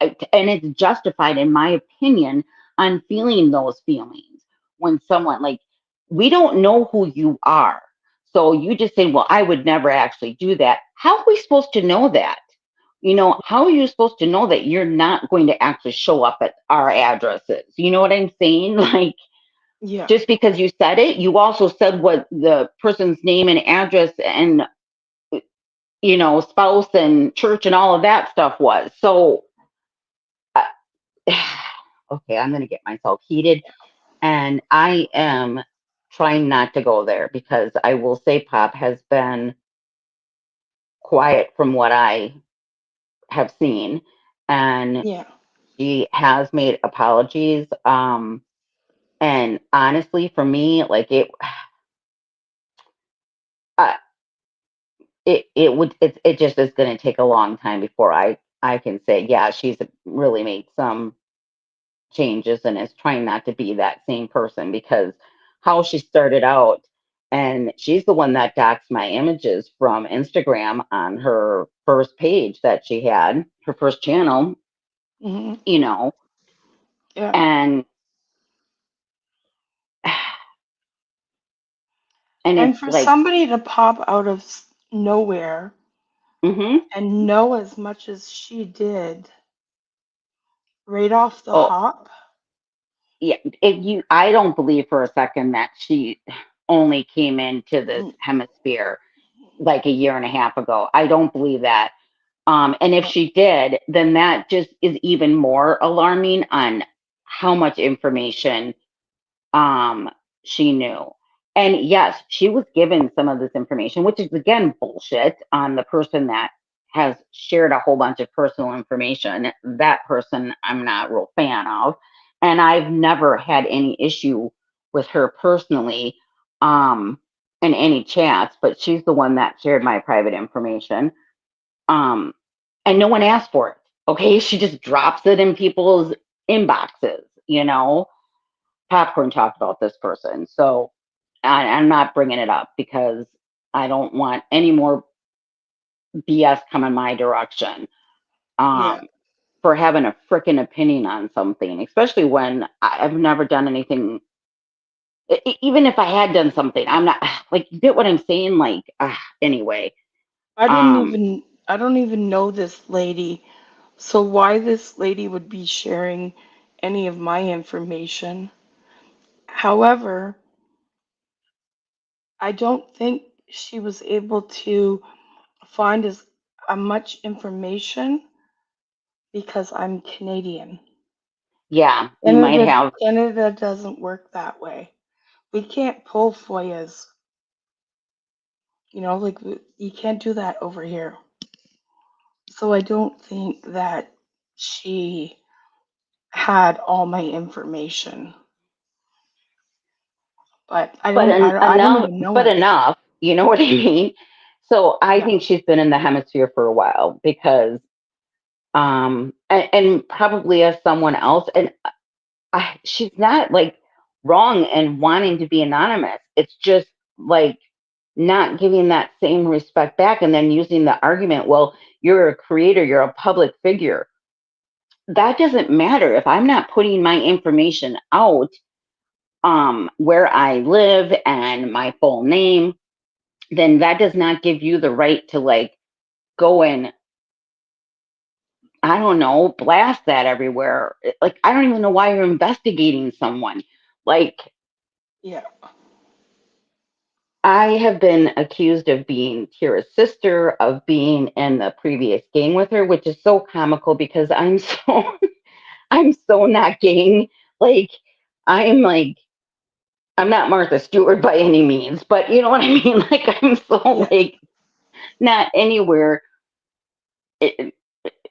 it's justified in my opinion on feeling those feelings when someone like we don't know who you are. So you just say, well, I would never actually do that. How are we supposed to know that? How are you supposed to know that you're not going to actually show up at our addresses? You know what I'm saying? Like, Yeah. just because you said it, you also said what the person's name and address and, spouse and church and all of that stuff was. So, uh, okay, I'm going to get myself heated. And I am trying not to go there because I will say Pop has been quiet from what I have seen. And Yeah. she has made apologies. And honestly, for me, like uh, it just is going to take a long time before I can say, yeah, she's really made some changes and is trying not to be that same person because how she started out, and she's the one that doxed my images from Instagram on her first page that she had, her first channel, Hmm. you know, Yeah. and and And it's for like, somebody to pop out of nowhere mm-hmm. and know as much as she did right off the Oh, hop. yeah, I don't believe for a second that she only came into this Mm, hemisphere like a year and a half ago. I don't believe that. And if no. she did, then that just is even more alarming on how much information um, she knew. And yes, she was given some of this information, which is again bullshit on the person that has shared a whole bunch of personal information. That person I'm not a real fan of. And I've never had any issue with her personally in any chats, but she's the one that shared my private information. Um, and no one asked for it. Okay. She just drops it in people's inboxes. Popcorn talked about this person. So I'm not bringing it up because I don't want any more BS coming my direction Yeah. um, for having a freaking opinion on something, especially when I've never done anything. Even if I had done something, I'm not like, you get what I'm saying? Like, anyway. Um, I don't even know this lady. So why this lady would be sharing any of my information? However, I don't think she was able to find as much information because I'm Canadian. yeah, you might Canada have. Canada doesn't work that way. We can't pull FOIAs. Like you can't do that over here. So I don't think that she had all my information. But I don't even know But her. enough, you know what I mean? So I Yeah. think she's been in the hemisphere for a while because and probably as someone else, and she's not like wrong and wanting to be anonymous. It's just like not giving that same respect back and then using the argument, well, you're a creator, you're a public figure. That doesn't matter if I'm not putting my information out, where I live and my full name, then that does not give you the right to like go and, I don't know, blast that everywhere. Like, I don't even know why you're investigating someone. Like, Yeah. I have been accused of being Kira's sister, of being in the previous gang with her, which is so comical because I'm so I'm so not gang. Like, I'm like, I'm not Martha Stewart by any means, but you know what I mean? Like, I'm so Yeah. like not anywhere i-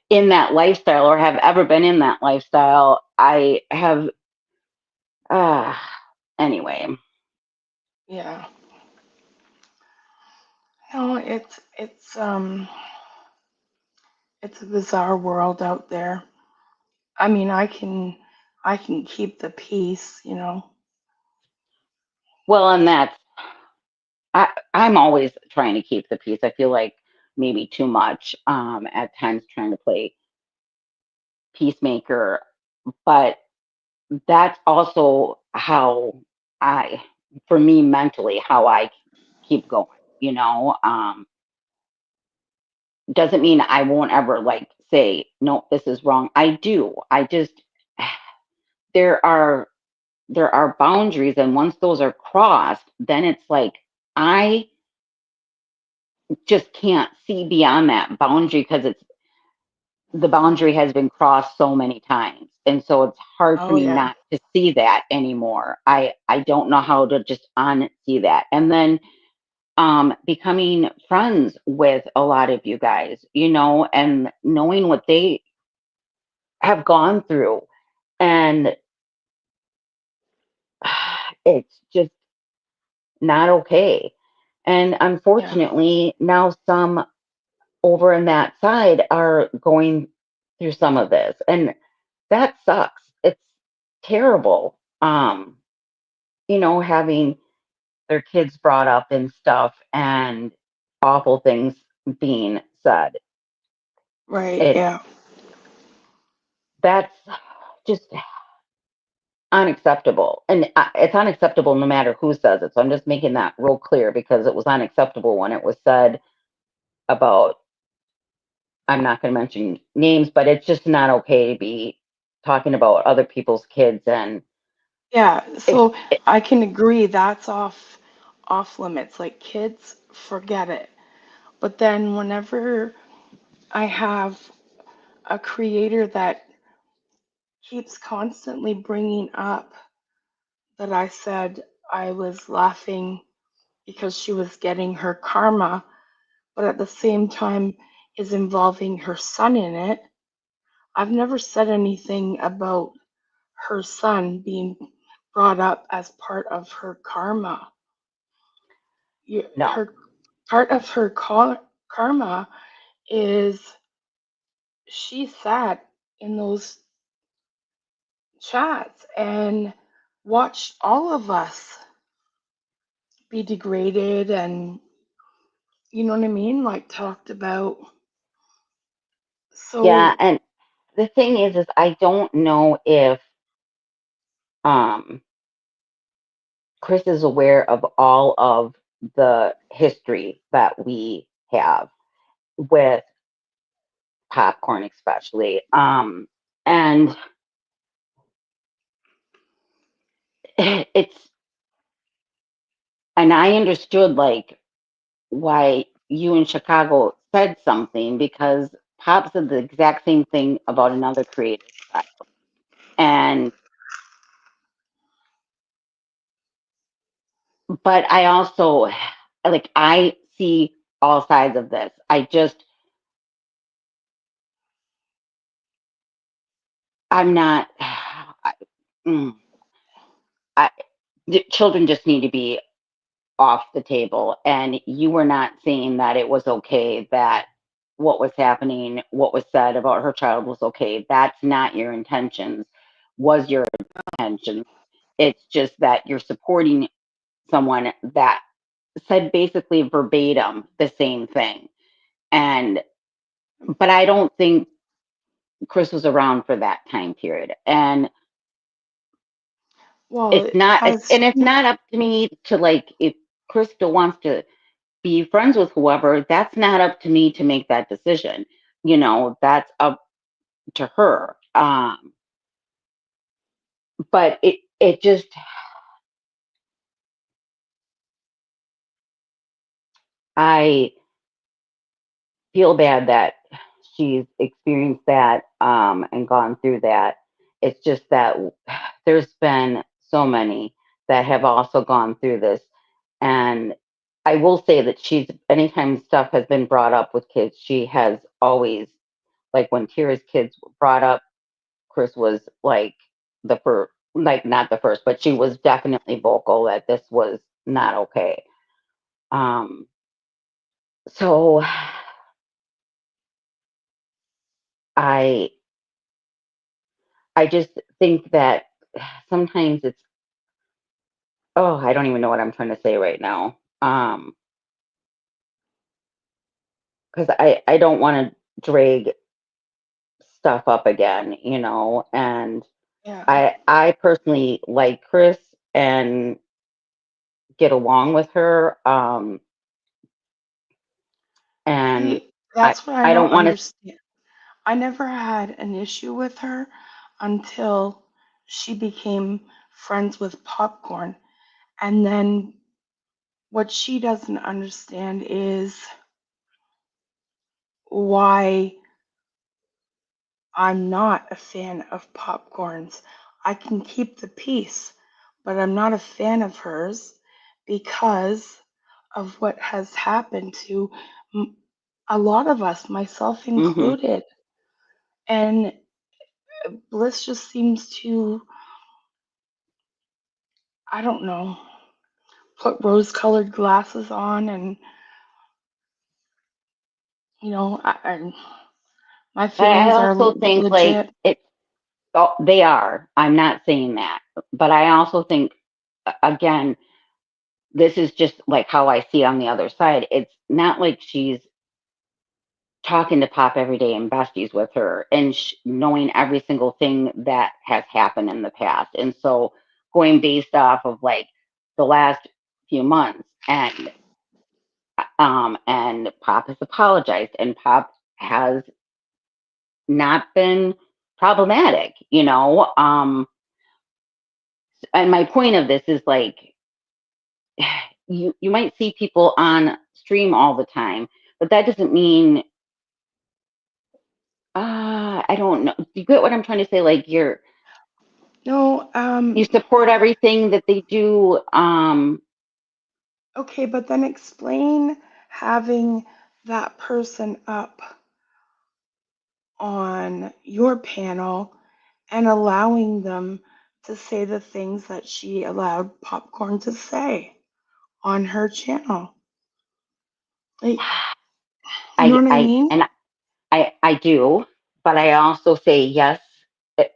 in that lifestyle or have ever been in that lifestyle. I have uh anyway. Yeah. It's a bizarre world out there. I mean, I can keep the peace. Well, and that's I'm always trying to keep the peace. I feel like maybe too much at times trying to play peacemaker, but that's also how I, for me mentally, how I keep going, you know. Doesn't mean I won't ever like say, no, this is wrong. I do. I just, there are, there are boundaries. And once those are crossed, then it's like, I just can't see beyond that boundary because it's, the boundary has been crossed so many times. And so it's hard for Oh, me yeah. not to see that anymore. I don't know how to just unsee that. And then becoming friends with a lot of you guys, you know, and knowing what they have gone through. And it's just not okay. And Yeah. unfortunately, now some over in that side are going through some of this. And that sucks. It's terrible. You know, having their kids brought up and stuff and awful things being said. Right. It Yeah. That's just unacceptable. And it's unacceptable no matter who says it. So I'm just making that real clear because it was unacceptable when it was said about, I'm not going to mention names, but it's just not okay to be talking about other people's kids. And Yeah. it, So it I can agree that's off limits. Like kids, forget it. But then whenever I have a creator that keeps constantly bringing up that I said I was laughing because she was getting her karma, but at the same time is involving her son in it. I've never said anything about her son being brought up as part of her karma. no. Her part of her karma is she sat in those chats and watched all of us be degraded and you know what I mean? Like talked about. Yeah. So, And the thing is I don't know if um, Chris is aware of all of the history that we have with popcorn, especially. And it's, and I understood like why you in Chicago said something because Pop said the exact same thing about another creator's child. And, but I also, like, I see all sides of this. I just, I'm not, mm, I, the children just need to be off the table. And you were not saying that it was okay, that what was happening, what was said about her child was okay. That's not your intentions, was your intentions. It's just that you're supporting someone that said basically verbatim the same thing. And, but I don't think Chris was around for that time period. And well, it's not up to me to like, if Chris still wants to be friends with whoever, that's not up to me to make that decision. You know, that's up to her. But it just, I feel bad that she's experienced that and gone through that. It's just that there's been so many that have also gone through this. And I will say that she's, anytime stuff has been brought up with kids, she has always, like when Tira's kids were brought up, Chris was like the first, like not the first, but she was definitely vocal that this was not okay. Um, so I I just think that sometimes it's, oh, I don't even know what I'm trying to say right now. Because I don't want to drag stuff up again, you know, and Yeah. I personally like Chris and get along with her. And See, I that's what I I don't don't want to. understand. I never had an issue with her until she became friends with Popcorn. And then what she doesn't understand is why I'm not a fan of Popcorn's. I can keep the peace, but I'm not a fan of hers because of what has happened to m- a lot of us, myself Hmm. included. And Bliss just seems to, I don't know, put rose colored glasses on and, my I feelings are also think like legit. it. Oh, they are. I'm not saying that, but I also think again, this is just like how I see on the other side. It's not like she's talking to Pop every day and besties with her and knowing every single thing that has happened in the past. And so going based off of like the last few months and Pop has apologized and Pop has not been problematic, and my point of this is like you might see people on stream all the time, but that doesn't mean I don't know. Do you get what I'm trying to say? Like No, you support everything that they do. okay, but then explain having that person up on your panel and allowing them to say the things that she allowed Popcorn to say on her channel. Like, you know I what I I mean? and I do, but I also say yes. It,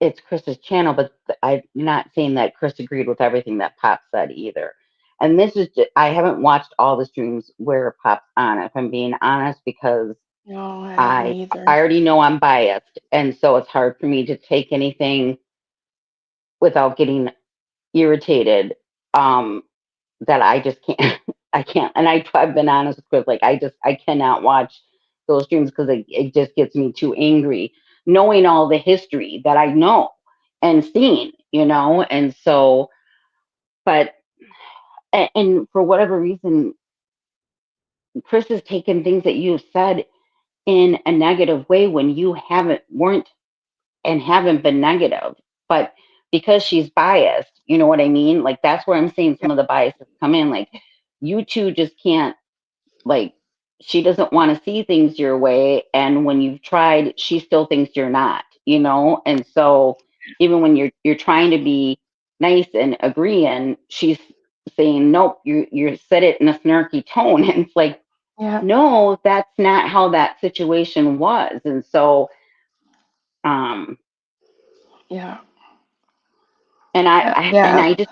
it's Chris's channel, but I'm not saying that Chris agreed with everything that Pop said either. And this is I haven't watched all the streams where Pop's on, if I'm being honest, because No, I haven't I either. I already know I'm biased, and so it's hard for me to take anything without getting irritated. Um, that I just can't. I can't, and I've been honest with Chris, like I cannot watch those streams because it just gets me too angry, knowing all the history that I know and seen, and so, but and for whatever reason, Chris has taken things that you've said in a negative way when you weren't and haven't been negative, but because she's biased, you know what I mean? Like that's where I'm saying Yeah, some of the biases come in. Like you two just can't like she doesn't want to see things your way, and when you've tried, she still thinks you're not, and so even when you're trying to be nice and agreeing, she's saying nope, you said it in a snarky tone, and it's like yeah, no, that's not how that situation was. And so um yeah, and yeah, I just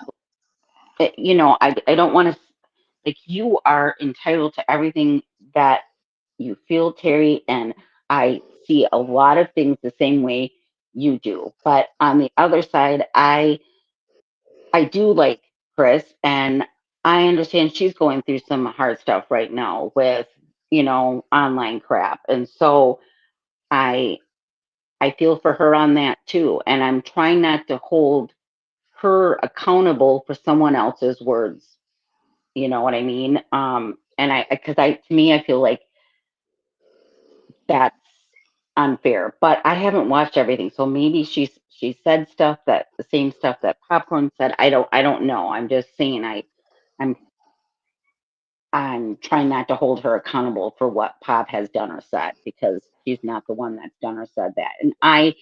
I don't want to like you are entitled to everything that you feel, Terry, and I see a lot of things the same way you do. But on the other side, I do like Chris, and I understand she's going through some hard stuff right now with online crap, and so I I feel for her on that too, and I'm trying not to hold her accountable for someone else's words. You know what I mean? And because to me, I feel like that's unfair. But I haven't watched everything, so maybe she said stuff that the same stuff that Popcorn said. I don't know. I'm just saying I'm I'm trying not to hold her accountable for what Pop has done or said because she's not the one that's done or said that. And I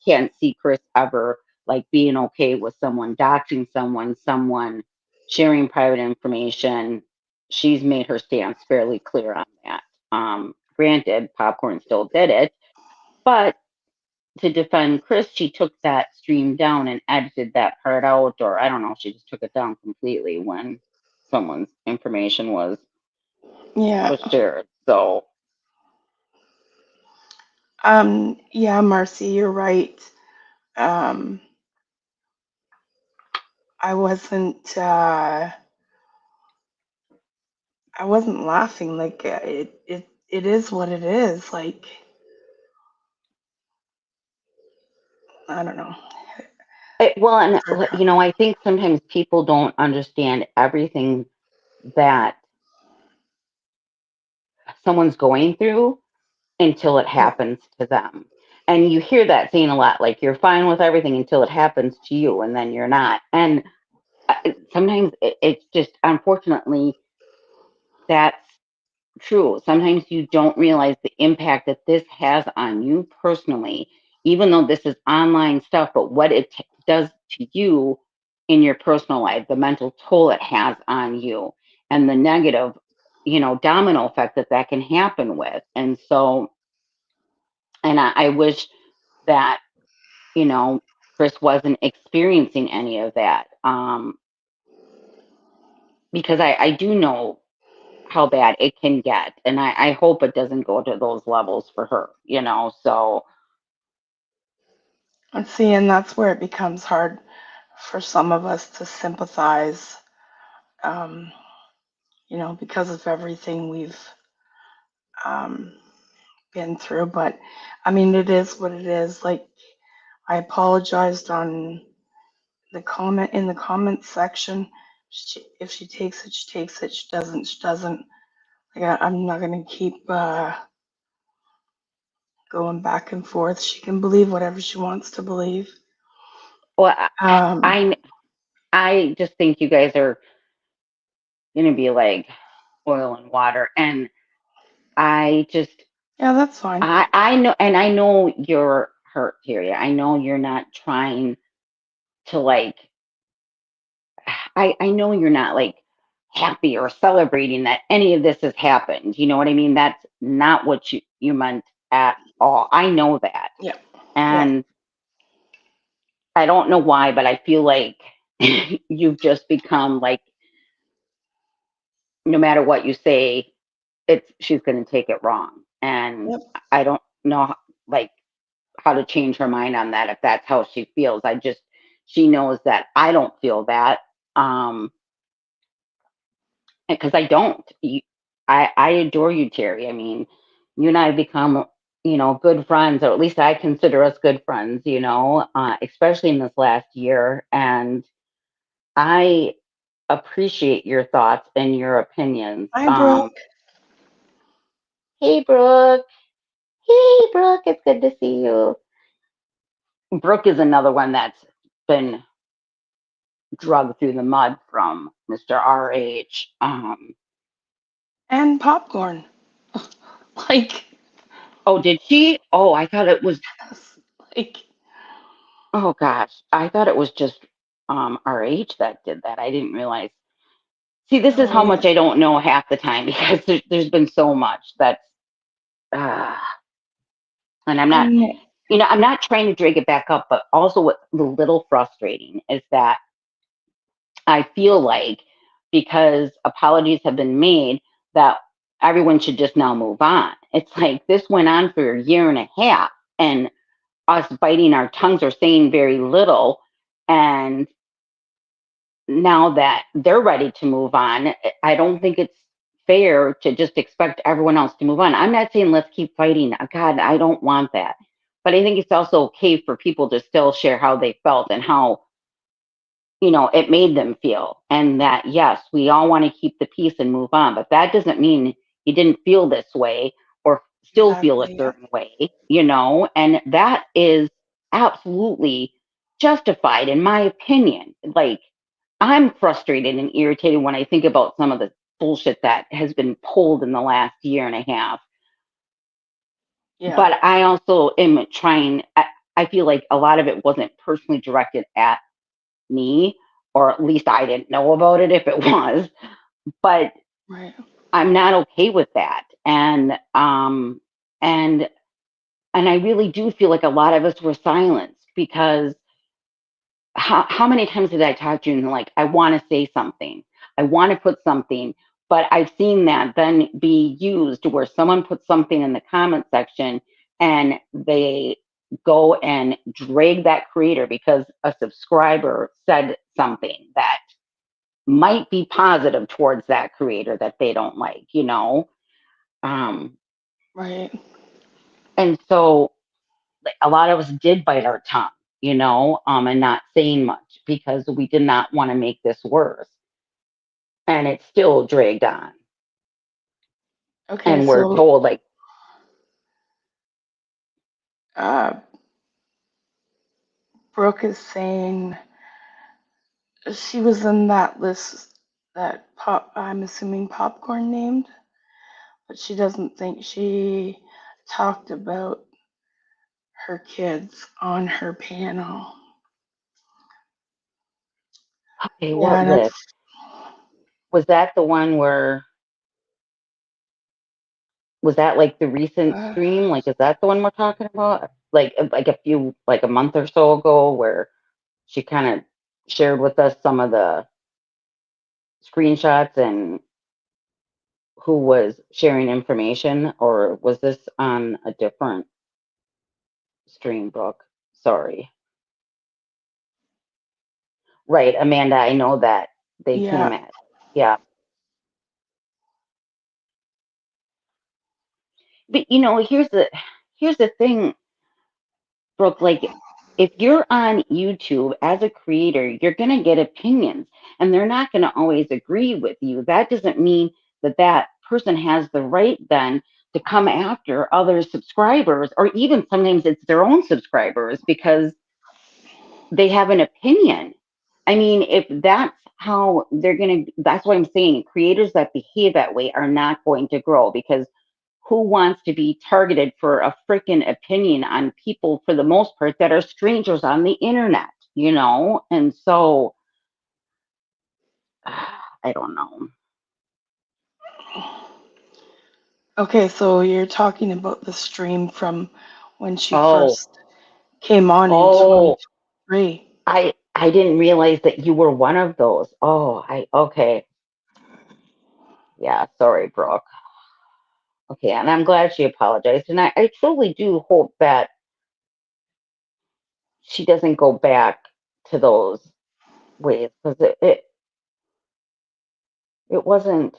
can't see Chris ever like being okay with someone doxing someone sharing private information. She's made her stance fairly clear on that. Granted, Popcorn still did it, but to defend Chris, she took that stream down and edited that part out, or I don't know, she just took it down completely when someone's information yeah. was shared. So Yeah, Marcy, you're right. Um, I wasn't uh I wasn't laughing. Like it is what it is. Like I don't know. Well, and Hard I think sometimes people don't understand everything that someone's going through until it Yeah. happens to them. And you hear that saying a lot, like you're fine with everything until it happens to you, and then you're not. And sometimes it's just, unfortunately, that's true. Sometimes you don't realize the impact that this has on you personally, even though this is online stuff, but what it does to you in your personal life, the mental toll it has on you, and the negative, domino effect that can happen with. And so, and I wish that, you know, Chris wasn't experiencing any of that. Because I do know how bad it can get. And I hope it doesn't go to those levels for her. So, And see, and that's where it becomes hard for some of us to sympathize, um, because of everything we've um, been through. But I mean, it is what it is. Like, I apologized on the comment section. If she takes it, she takes it. She doesn't, she doesn't. Like, I'm not gonna keep going back and forth. She can believe whatever she wants to believe. well, Um, I, I just think you guys are going to be like oil and water. And I just, yeah, that's fine. I know, and I know you're hurt, Terry. I know you're not trying to like, I know you're not like happy or celebrating that any of this has happened. You know what I mean? That's not what you meant at all. I know that. Yeah, yeah. And I don't know why, but I feel like you've just become like, no matter what you say, she's going to take it wrong. And Yep. I don't know like how to change her mind on that if that's how she feels. She knows that I don't feel that. Um, because I don't. I adore you, Terry. I mean, you and I have become, good friends, or at least I consider us good friends, especially in this last year. And I appreciate your thoughts and your opinions. Hi, Brooke. Hey, Brooke. Hey, Brooke. It's good to see you. Brooke is another one that's been drugged through the mud from Mr. RH. And popcorn. Like, Oh, did she? Oh, I thought it was. yes. Like, Oh gosh, I thought it was just RH that did that. I didn't realize. See, this is oh how yeah. much I don't know half the time because there's been so much that's, uh, and And I'm not trying to drag it back up, but also what's a little frustrating is that I feel like because apologies have been made, that everyone should just now move on. It's like this went on for a year and a half, and us biting our tongues or saying very little. And now that they're ready to move on, I don't think it's fair to just expect everyone else to move on. I'm not saying let's keep fighting. God, I don't want that. But I think it's also okay for people to still share how they felt and how, it made them feel. And that, yes, we all want to keep the peace and move on. But that doesn't mean you didn't feel this way or still feel a exactly, yeah. certain way. And that is absolutely justified, in my opinion. Like, I'm frustrated and irritated when I think about some of the bullshit that has been pulled in the last year and a half. Yeah. But I also am trying, I feel like a lot of it wasn't personally directed at me, or at least I didn't know about it if it was. But Right. I'm not okay with that. And I really do feel like a lot of us were silenced because how many times did I talk to you and like I want to say something, I want to put something, but I've seen that then be used where someone puts something in the comment section and they go and drag that creator because a subscriber said something that might be positive towards that creator that they don't like, you know? Um, Right. and so like, a lot of us did bite our tongue, and not saying much because we did not want to make this worse. And it still dragged on. Okay, And we're so told, like, uh, Brooke is saying she was in that list that I'm assuming Popcorn named, but she doesn't think she talked about her kids on her panel. okay, Yeah, what and list? Was that the one where, was that like the recent uh, stream? Like, is that the one we're talking about? Like like a month or so ago, where she kind of shared with us some of the screenshots and who was sharing information, or was this on a different stream, Brooke? Sorry. Right, Amanda, I know that they yeah. came at. Yeah. But here's the thing, Brooke, like if you're on YouTube as a creator, you're going to get opinions and they're not going to always agree with you. That doesn't mean that that person has the right then to come after other subscribers, or even sometimes it's their own subscribers because they have an opinion. I mean, if that's how they're going to, that's what I'm saying. Creators that behave that way are not going to grow because who wants to be targeted for a freaking opinion on people for the most part that are strangers on the internet? And so I don't know. Okay, so you're talking about the stream from when she Oh, first came on in oh, 2023. I didn't realize that you were one of those. Oh, I okay. Yeah, sorry, Brooke. Okay, and I'm glad she apologized. And I truly do hope that she doesn't go back to those ways because it wasn't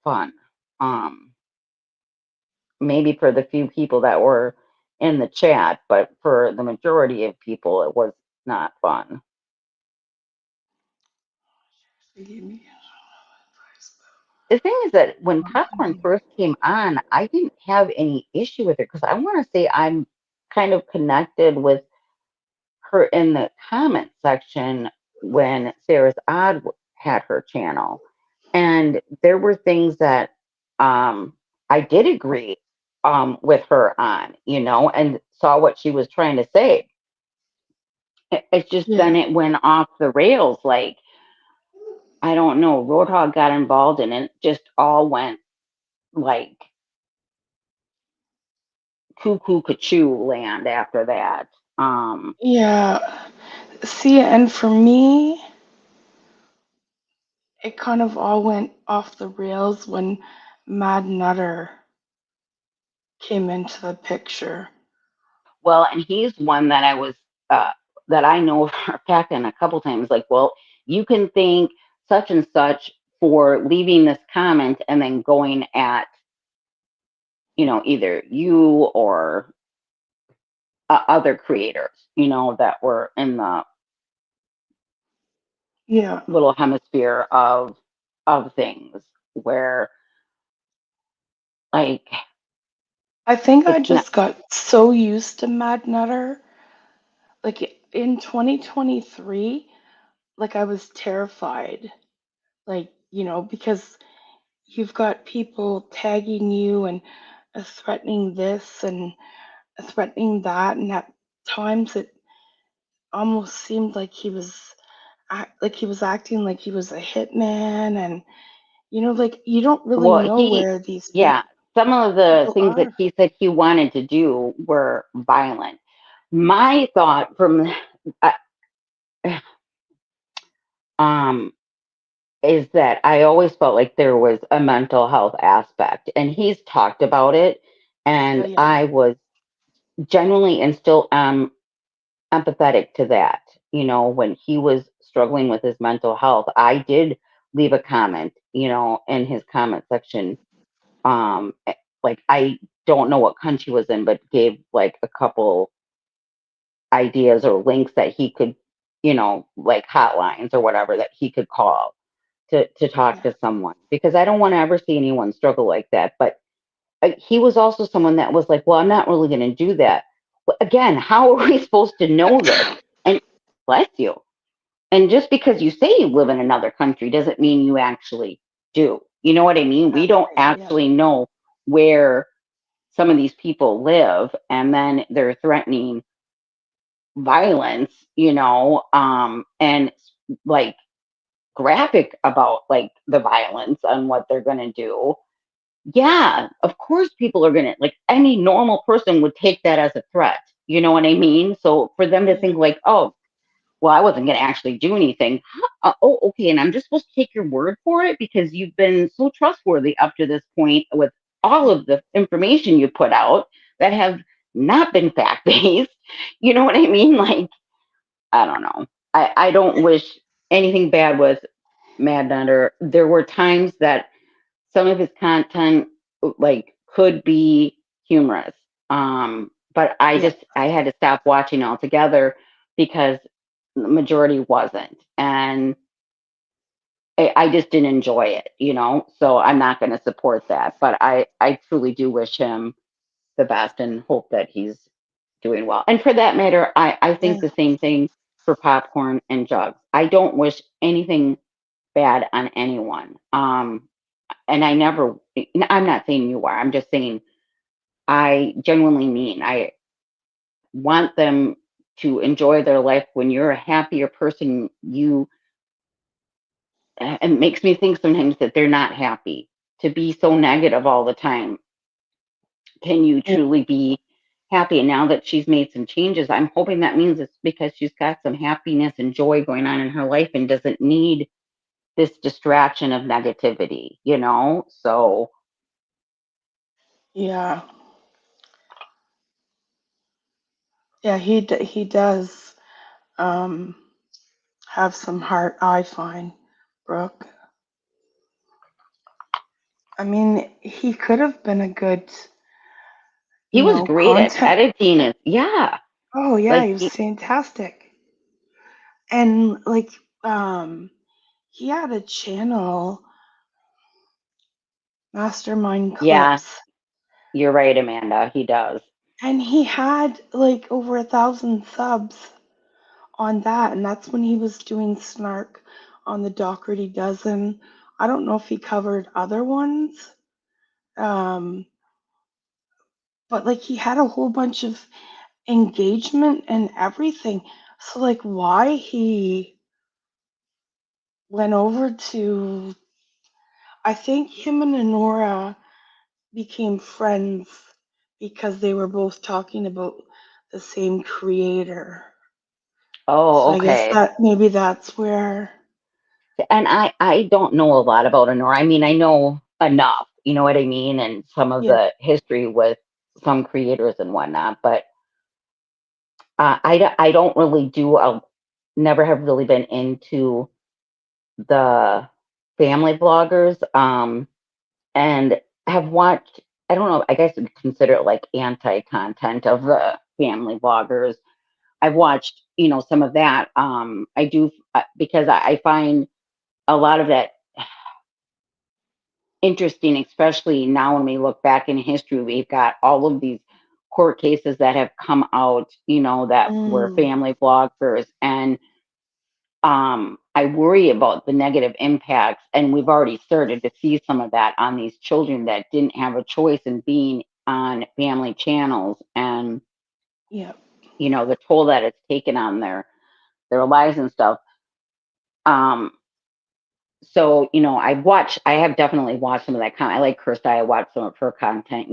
fun. Um, Maybe for the few people that were in the chat, but for the majority of people, it was not fun. She gave me The thing is that when Popcorn first came on, I didn't have any issue with it because I want to say I'm kind of connected with her in the comment section when Sarah's Odd had her channel. And there were things that I did agree with her on, and saw what she was trying to say. It's just yeah, then it went off the rails. Like, I don't know, Roadhog got involved and it just all went like cuckoo cuckoo land after that. yeah. See, and for me, it kind of all went off the rails when Mad Nutter came into the picture. Well, and he's one that uh, that I know for a fact, and a couple times, like, well, you can thank such and such for leaving this comment and then going at, either you or other creators, that were in the Yeah. little hemisphere of things where, like, I think I it's not. just got so used to Mad Nutter. Like in 2023, like I was terrified. Like, because you've got people tagging you and threatening this and threatening that, and at times it almost seemed like he was acting like he was a hitman, and like you don't really Well, know where these yeah, some of the people things that are. he said he wanted to do were violent. My thought from uh, um is that I always felt like there was a mental health aspect, and he's talked about it, Yeah, and yeah. genuinely and still am empathetic to that. When he was struggling with his mental health, I did leave a comment, in his comment section. Like, I don't know what country was in, but gave like a couple ideas or links that he could, like hotlines or whatever that he could call to talk Yeah. to someone, because I don't want to ever see anyone struggle like that. But he was also someone that was like, well, I'm not really going to do that. But again, how are we supposed to know this? And bless you. And just because you say you live in another country doesn't mean you actually do. You know what I mean? We That's don't right. Yeah. actually know where some of these people live, and then they're threatening violence, and like graphic about like the violence and what they're going to do. Yeah, of course people are going to, like, any normal person would take that as a threat. You know what I mean? So for them to Yeah. think like, oh, well, I wasn't going to actually do anything. Huh? Oh, okay. And I'm just supposed to take your word for it because you've been so trustworthy up to this point with all of the information you put out that have not been fact based. You know what I mean? Like, I don't know. I don't wish anything bad with Mad Nutter. There were times that some of his content like could be humorous. But Yeah. I had to stop watching altogether because the majority wasn't. And I just didn't enjoy it, so I'm not going to support that. But I truly do wish him the best and hope that he's doing well. And for that matter, I think Yeah. the same thing for Popcorn and Jugs. I don't wish anything bad on anyone. And I'm not saying you are, I'm just saying I genuinely mean I want them to enjoy their life. When you're a happier person, it makes me think sometimes that they're not happy. To be so negative all the time, can you Yeah. truly be happy? And now that she's made some changes, I'm hoping that means it's because she's got some happiness and joy going on in her life and doesn't need this distraction of negativity, So Yeah. Yeah. He does um have some heart. I find Brooke. I mean, he could have been a good, he was great at content. editing it. Yeah. Oh yeah, Like, he was fantastic. And like, um, he had a channel, Mastermind yeah, Clips, you're right, Amanda. He does. and he had like over 1,000 subs on that, and that's when he was doing Snark on the Doherty Dozen. I don't know if he covered other ones, um, but like he had a whole bunch of engagement and everything. So like, why he went over to, I think him and Honora became friends because they were both talking about the same creator. So Oh, I guess okay. that maybe that's where, And I don't know a lot about Honora. I mean, I know enough, you know what I mean, and some of yeah, the history with some creators and whatnot. But I don't really never have really been into the family vloggers. And have watched, I don't know, I guess you'd consider it like anti content of the family vloggers. I've watched, some of that. I do, because I find a lot of that interesting, especially now when we look back in history. We've got all of these court cases that have come out, that were mm, family vloggers. And I worry about the negative impacts. And we've already started to see some of that on these children that didn't have a choice in being on family channels. And, yeah. the toll that it's taken on their lives and stuff. Um, so I have definitely watched some of that content. I like Kirsta. I watched some of her content,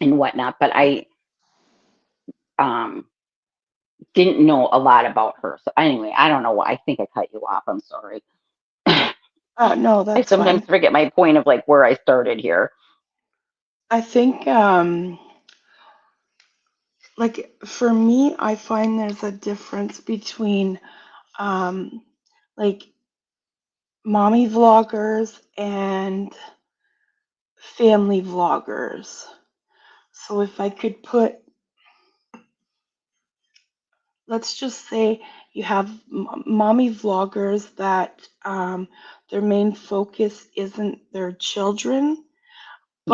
and whatnot. But I um didn't know a lot about her. So anyway, I don't know why. I think I cut you off. I'm sorry. No, I that's sometimes fine. forget my point of like where I started here. I think like for me, I find there's a difference between um, like mommy vloggers and family vloggers. So if I could put, let's just say you have mommy vloggers that their main focus isn't their children,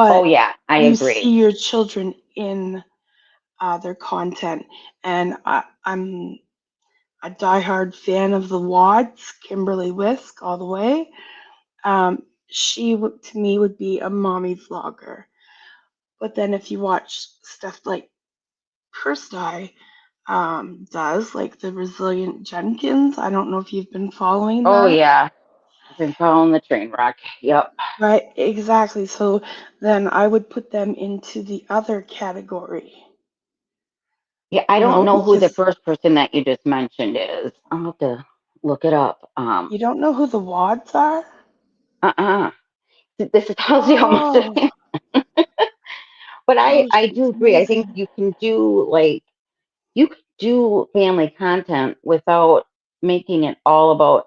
Oh but yeah, I you agree. see your children in their content. And I'm a diehard fan of the Wads, Kimberly Whisk, all the way. She to me would be a mommy vlogger. But then if you watch stuff like Kirsty does, like the Resilient Jenkins, I don't know if you've been following Oh that. yeah, I've been following the train wreck. Yep. Right, exactly. So then I would put them into the other category, Yeah, I don't know who the because first person that you just mentioned is. I'll have to look it up. you don't know who the Wads are? Uh-uh. This tells you how much. Oh, But oh, I she's do agree. I think amazing. you can do you could do family content without making it all about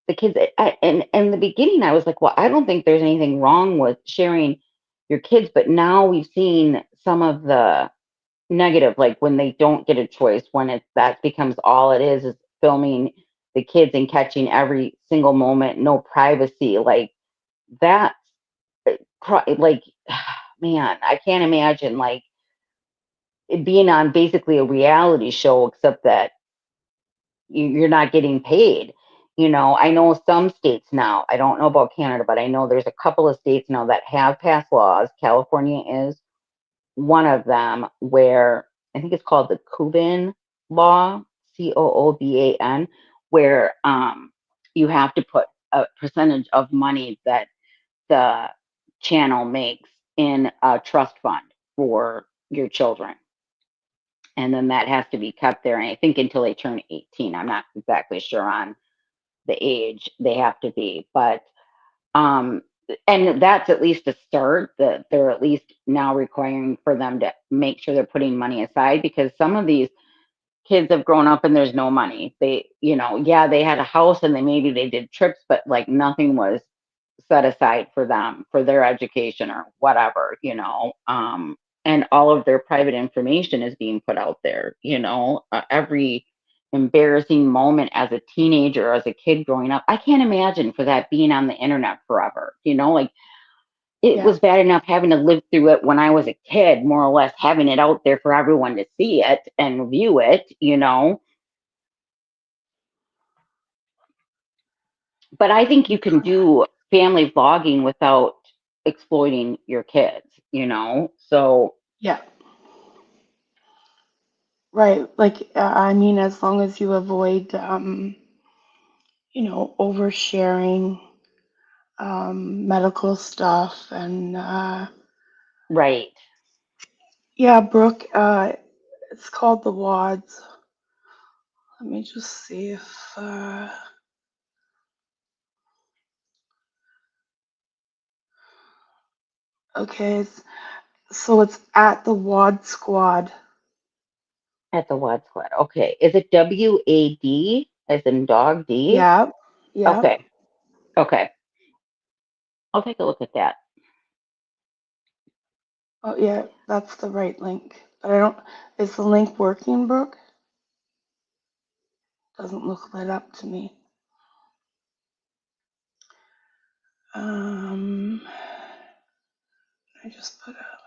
the kids. And in the beginning, I was like, well, I don't think there's anything wrong with sharing your kids. But now we've seen some of the negative, like when they don't get a choice, when that becomes all it is filming the kids and catching every single moment, no privacy, like that. Like, man, I can't imagine like it being on basically a reality show, except that you're not getting paid. I know some states now, I don't know about Canada, but I know there's a couple of states now that have passed laws. California is one of them, where I think it's called the Cuban law, COOBAN, where you have to put a percentage of money that the channel makes in a trust fund for your children. And then that has to be kept there. And I think until they turn 18. I'm not exactly sure on the age they have to be, but um, and that's at least a start, that they're at least now requiring for them to make sure they're putting money aside, because some of these kids have grown up and there's no money. Yeah, they had a house and maybe they did trips, but like nothing was set aside for them for their education or whatever. And all of their private information is being put out there. Every embarrassing moment as a teenager or as a kid growing up, I can't imagine for that being on the internet forever. Like it Yeah, was bad enough having to live through it when I was a kid, more or less having it out there for everyone to see it and view it. But I think you can do family vlogging without exploiting your kids. So, yeah, right. Like, I mean, as long as you avoid, oversharing medical stuff and right. yeah, Brooke, it's called the Wads. Let me just see if okay, so it's at the Wad Squad. At the Wad Squad. Okay. Is it WAD as in dog D? Yeah, yeah. Okay. Okay. I'll take a look at that. Oh yeah, that's the right link. But I don't. Is the link working, Brooke? Doesn't look lit up to me. Um, I just put up.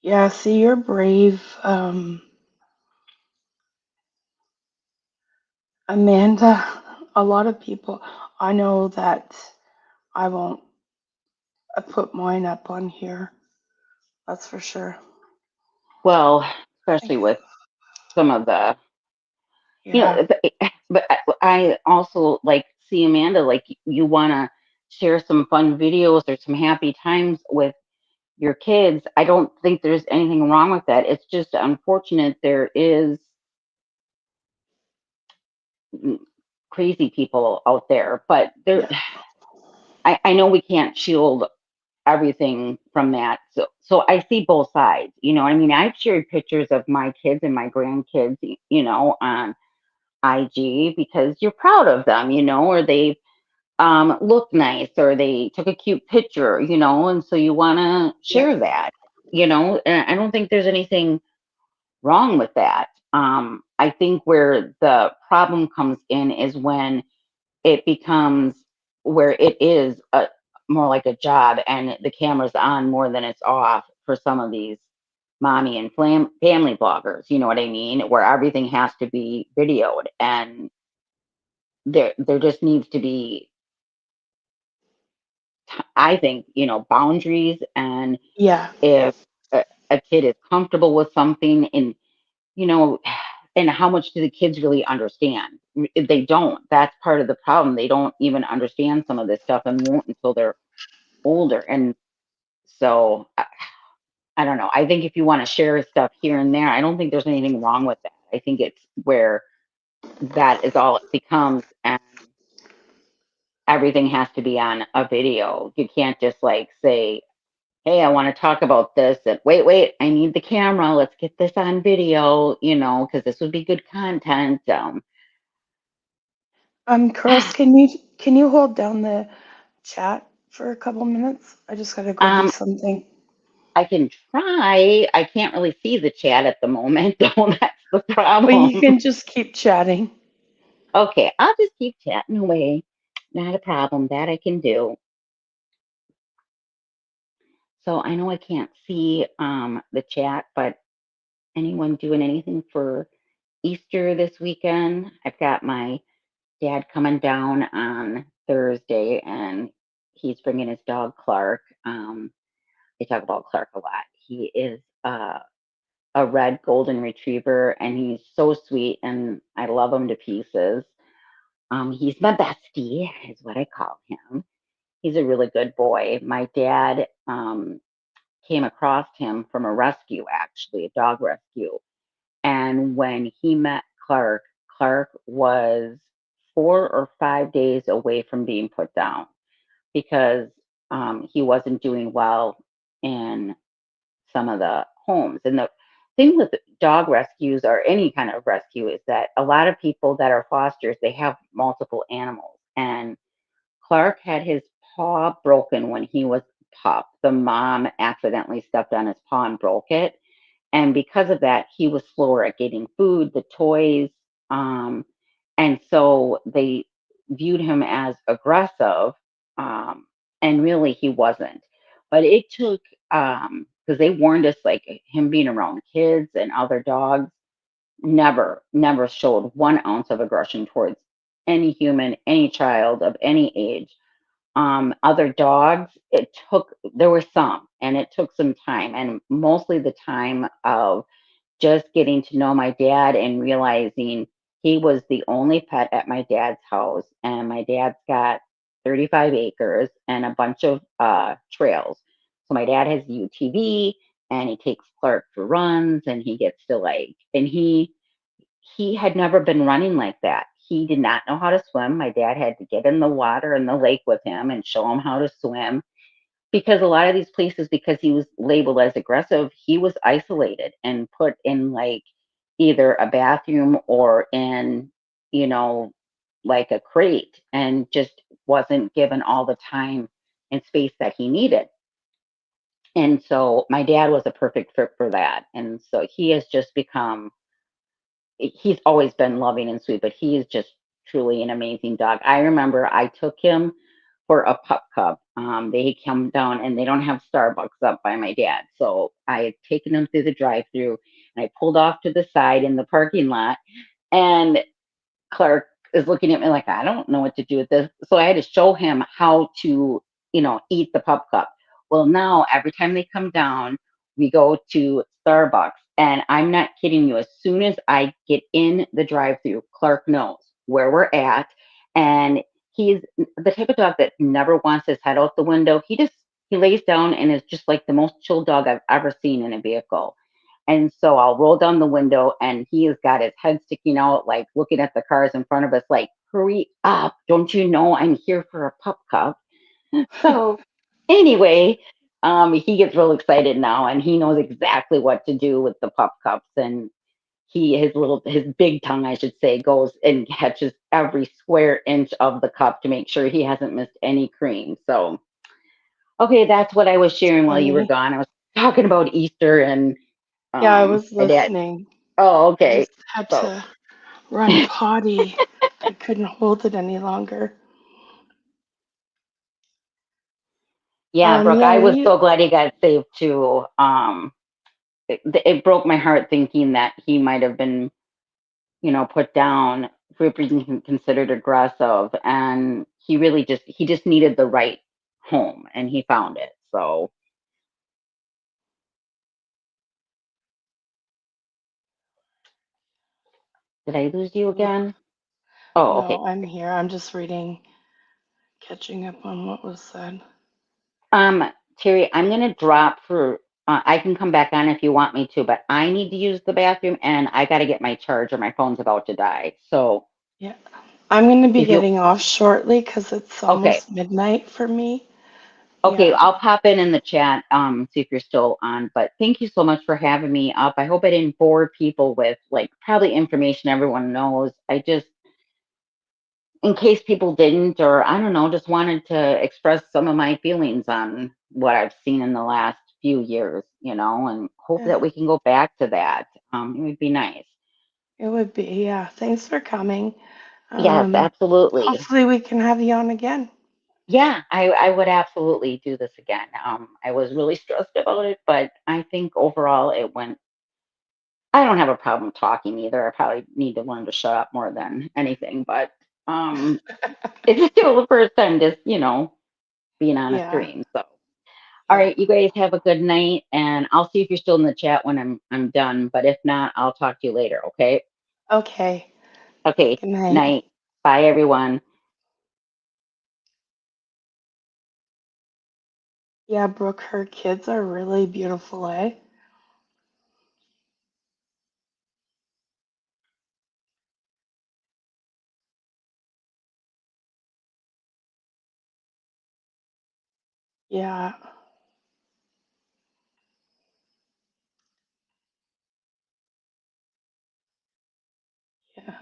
Yeah, see, you're brave, Amanda. A lot of people. I know that I won't put mine up on here. That's for sure. Well, especially with some of the, Yeah, but I also like see Amanda, like you want to share some fun videos or some happy times with your kids. I don't think there's anything wrong with that. It's just unfortunate there is mm, crazy people out there, but there, yeah, I know we can't shield everything from that. So I see both sides. You know what I mean? I've shared pictures of my kids and my grandkids, on IG because you're proud of them, or they look nice or they took a cute picture, and so you want to Yep. share that, and I don't think there's anything wrong with that. I think where the problem comes in is when it becomes where it is more like a job and the camera's on more than it's off for some of these mommy and family bloggers, you know what I mean? Where everything has to be videoed, and there just needs to be, I think, boundaries. And Yeah. if a kid is comfortable with something, you know, and how much do the kids really understand? They don't. That's part of the problem. They don't even understand some of this stuff and won't until they're older. And so I don't know. I think if you want to share stuff here and there, I don't think there's anything wrong with that. I think it's where that is all it becomes, and everything has to be on a video. You can't just like say, hey, I want to talk about this. And wait, I need the camera. Let's get this on video, because this would be good content. Curls, can you hold down the chat for a couple minutes? I just gotta go do um, something. I can try. I can't really see the chat at the moment, though. That's the But problem. you can just keep chatting. Okay, I'll just keep chatting away. Not a problem. That I can do. So I know I can't see the chat, but anyone doing anything for Easter this weekend? I've got my dad coming down on Thursday, and he's bringing his dog Clark. They talk about Clark a lot. He is a red golden retriever, and he's so sweet, and I love him to pieces. He's my bestie, is what I call him. He's a really good boy. My dad came across him from a rescue, actually, a dog rescue. And when he met Clark, Clark was 4 or 5 days away from being put down because he wasn't doing well in some of the homes. And the thing with dog rescues or any kind of rescue is that a lot of people that are fosters, they have multiple animals. And Clark had his paw broken when he was a pup. The mom accidentally stepped on his paw and broke it, and because of that, he was slower at getting food, the toys, um, and so they viewed him as aggressive, um, and really he wasn't. But it took, because they warned us, like him being around kids and other dogs never showed 1 ounce of aggression towards any human, any child of any age. Other dogs, there were some, and it took some time, and mostly the time of just getting to know my dad and realizing he was the only pet at my dad's house. And my dad's got 35 acres and a bunch of trails. So my dad has UTV, and he takes Clark for runs, and he gets to and he had never been running like that. He did not know how to swim. My dad had to get in the water in the lake with him and show him how to swim, because a lot of these places, because he was labeled as aggressive, he was isolated and put in like either a bathroom or in, you know, like a crate, and just wasn't given all the time and space that he needed. And so my dad was a perfect fit for that. And so he has just become, he's always been loving and sweet, but he is just truly an amazing dog. I remember I took him for a pup cup. They come down and they don't have Starbucks up by my dad. So I had taken him through the drive through, and I pulled off to the side in the parking lot, and Clark is looking at me like, I don't know what to do with this. So I had to show him how to, eat the pup cup. Well, now every time they come down, we go to Starbucks. And I'm not kidding you. As soon as I get in the drive through, Clark knows where we're at. And he's the type of dog that never wants his head out the window. He lays down and is just like the most chill dog I've ever seen in a vehicle. And so I'll roll down the window, and he has got his head sticking out, like looking at the cars in front of us, like, hurry up. Don't you know I'm here for a pup cup? So anyway, He gets real excited now, and he knows exactly what to do with the pup cups. And his big tongue, I should say, goes and catches every square inch of the cup to make sure he hasn't missed any cream. So, okay, that's what I was It's sharing while you were funny. gone. I was talking about Easter and Yeah, I was my dad. listening. Oh, I okay. just had So, to run potty. I couldn't hold it any longer. yeah, Brooke, Yeah, I was we, so glad he got saved too. It broke my heart thinking that he might have been, put down for being considered aggressive, and he just needed the right home, and he found it. So, did I lose you again? Oh, okay. no, I'm here. I'm just reading, catching up on what was said. Um, Terry, I'm gonna drop for. I can come back on if you want me to, but I need to use the bathroom, and I got to get my charger. My phone's about to die. So, Yeah. I'm going to be if you, getting off shortly because it's okay, almost midnight for me. okay, Yeah. I'll pop in the chat. See if you're still on. But thank you so much for having me up. I hope I didn't bore people with like probably information everyone knows. I just, in case people didn't, or I don't know, just wanted to express some of my feelings on what I've seen in the last few years, and hope Yeah. that we can go back to that. It would be nice. It would be. Yeah. Thanks for coming. Yes, Um, absolutely. hopefully we can have you on again. Yeah, I would absolutely do this again. I was really stressed about it, but I think overall it went. I don't have a problem talking either. I probably need to learn to shut up more than anything, but um, it's still the first time just, being on a Yeah. stream. So. All Yeah. right, you guys have a good night, and I'll see if you're still in the chat when I'm done. But if not, I'll talk to you later. Okay. Okay. Okay. Good night. Night. Bye, everyone. Yeah, Brooke, her kids are really beautiful, eh? Yeah. Yeah.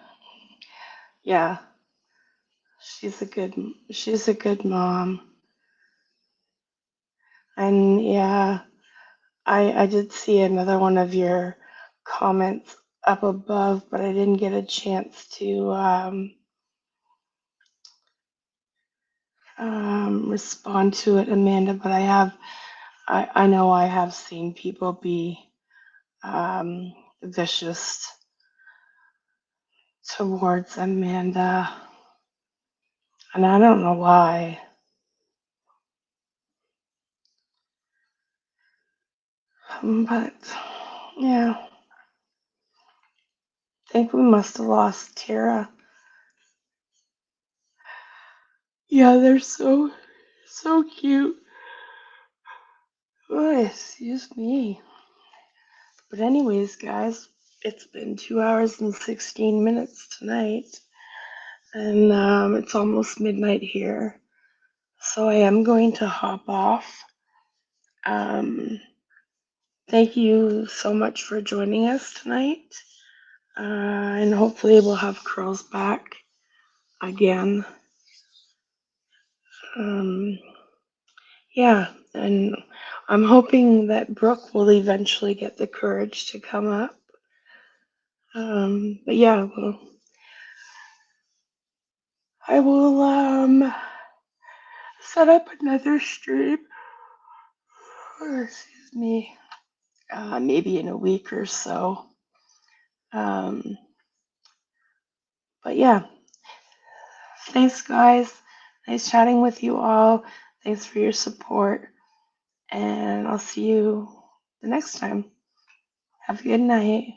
Yeah. She's a good mom. And yeah, I did see another one of your comments up above, but I didn't get a chance to respond to it, Amanda. But I know I have seen people be vicious towards Amanda, and I don't know why. But yeah, I think we must have lost Tara. Yeah, they're so cute. Oh, excuse me. But anyways, guys, it's been 2 hours and 16 minutes tonight, and it's almost midnight here. So I am going to hop off. Um, thank you so much for joining us tonight, and hopefully we'll have Curlz back again. Um, yeah, and I'm hoping that Brooke will eventually get the courage to come up. But yeah, well, I will set up another stream. Oh, excuse me. Maybe in a week or so. Um, but yeah, thanks, guys. Nice chatting with you all. Thanks for your support. And I'll see you the next time. Have a good night.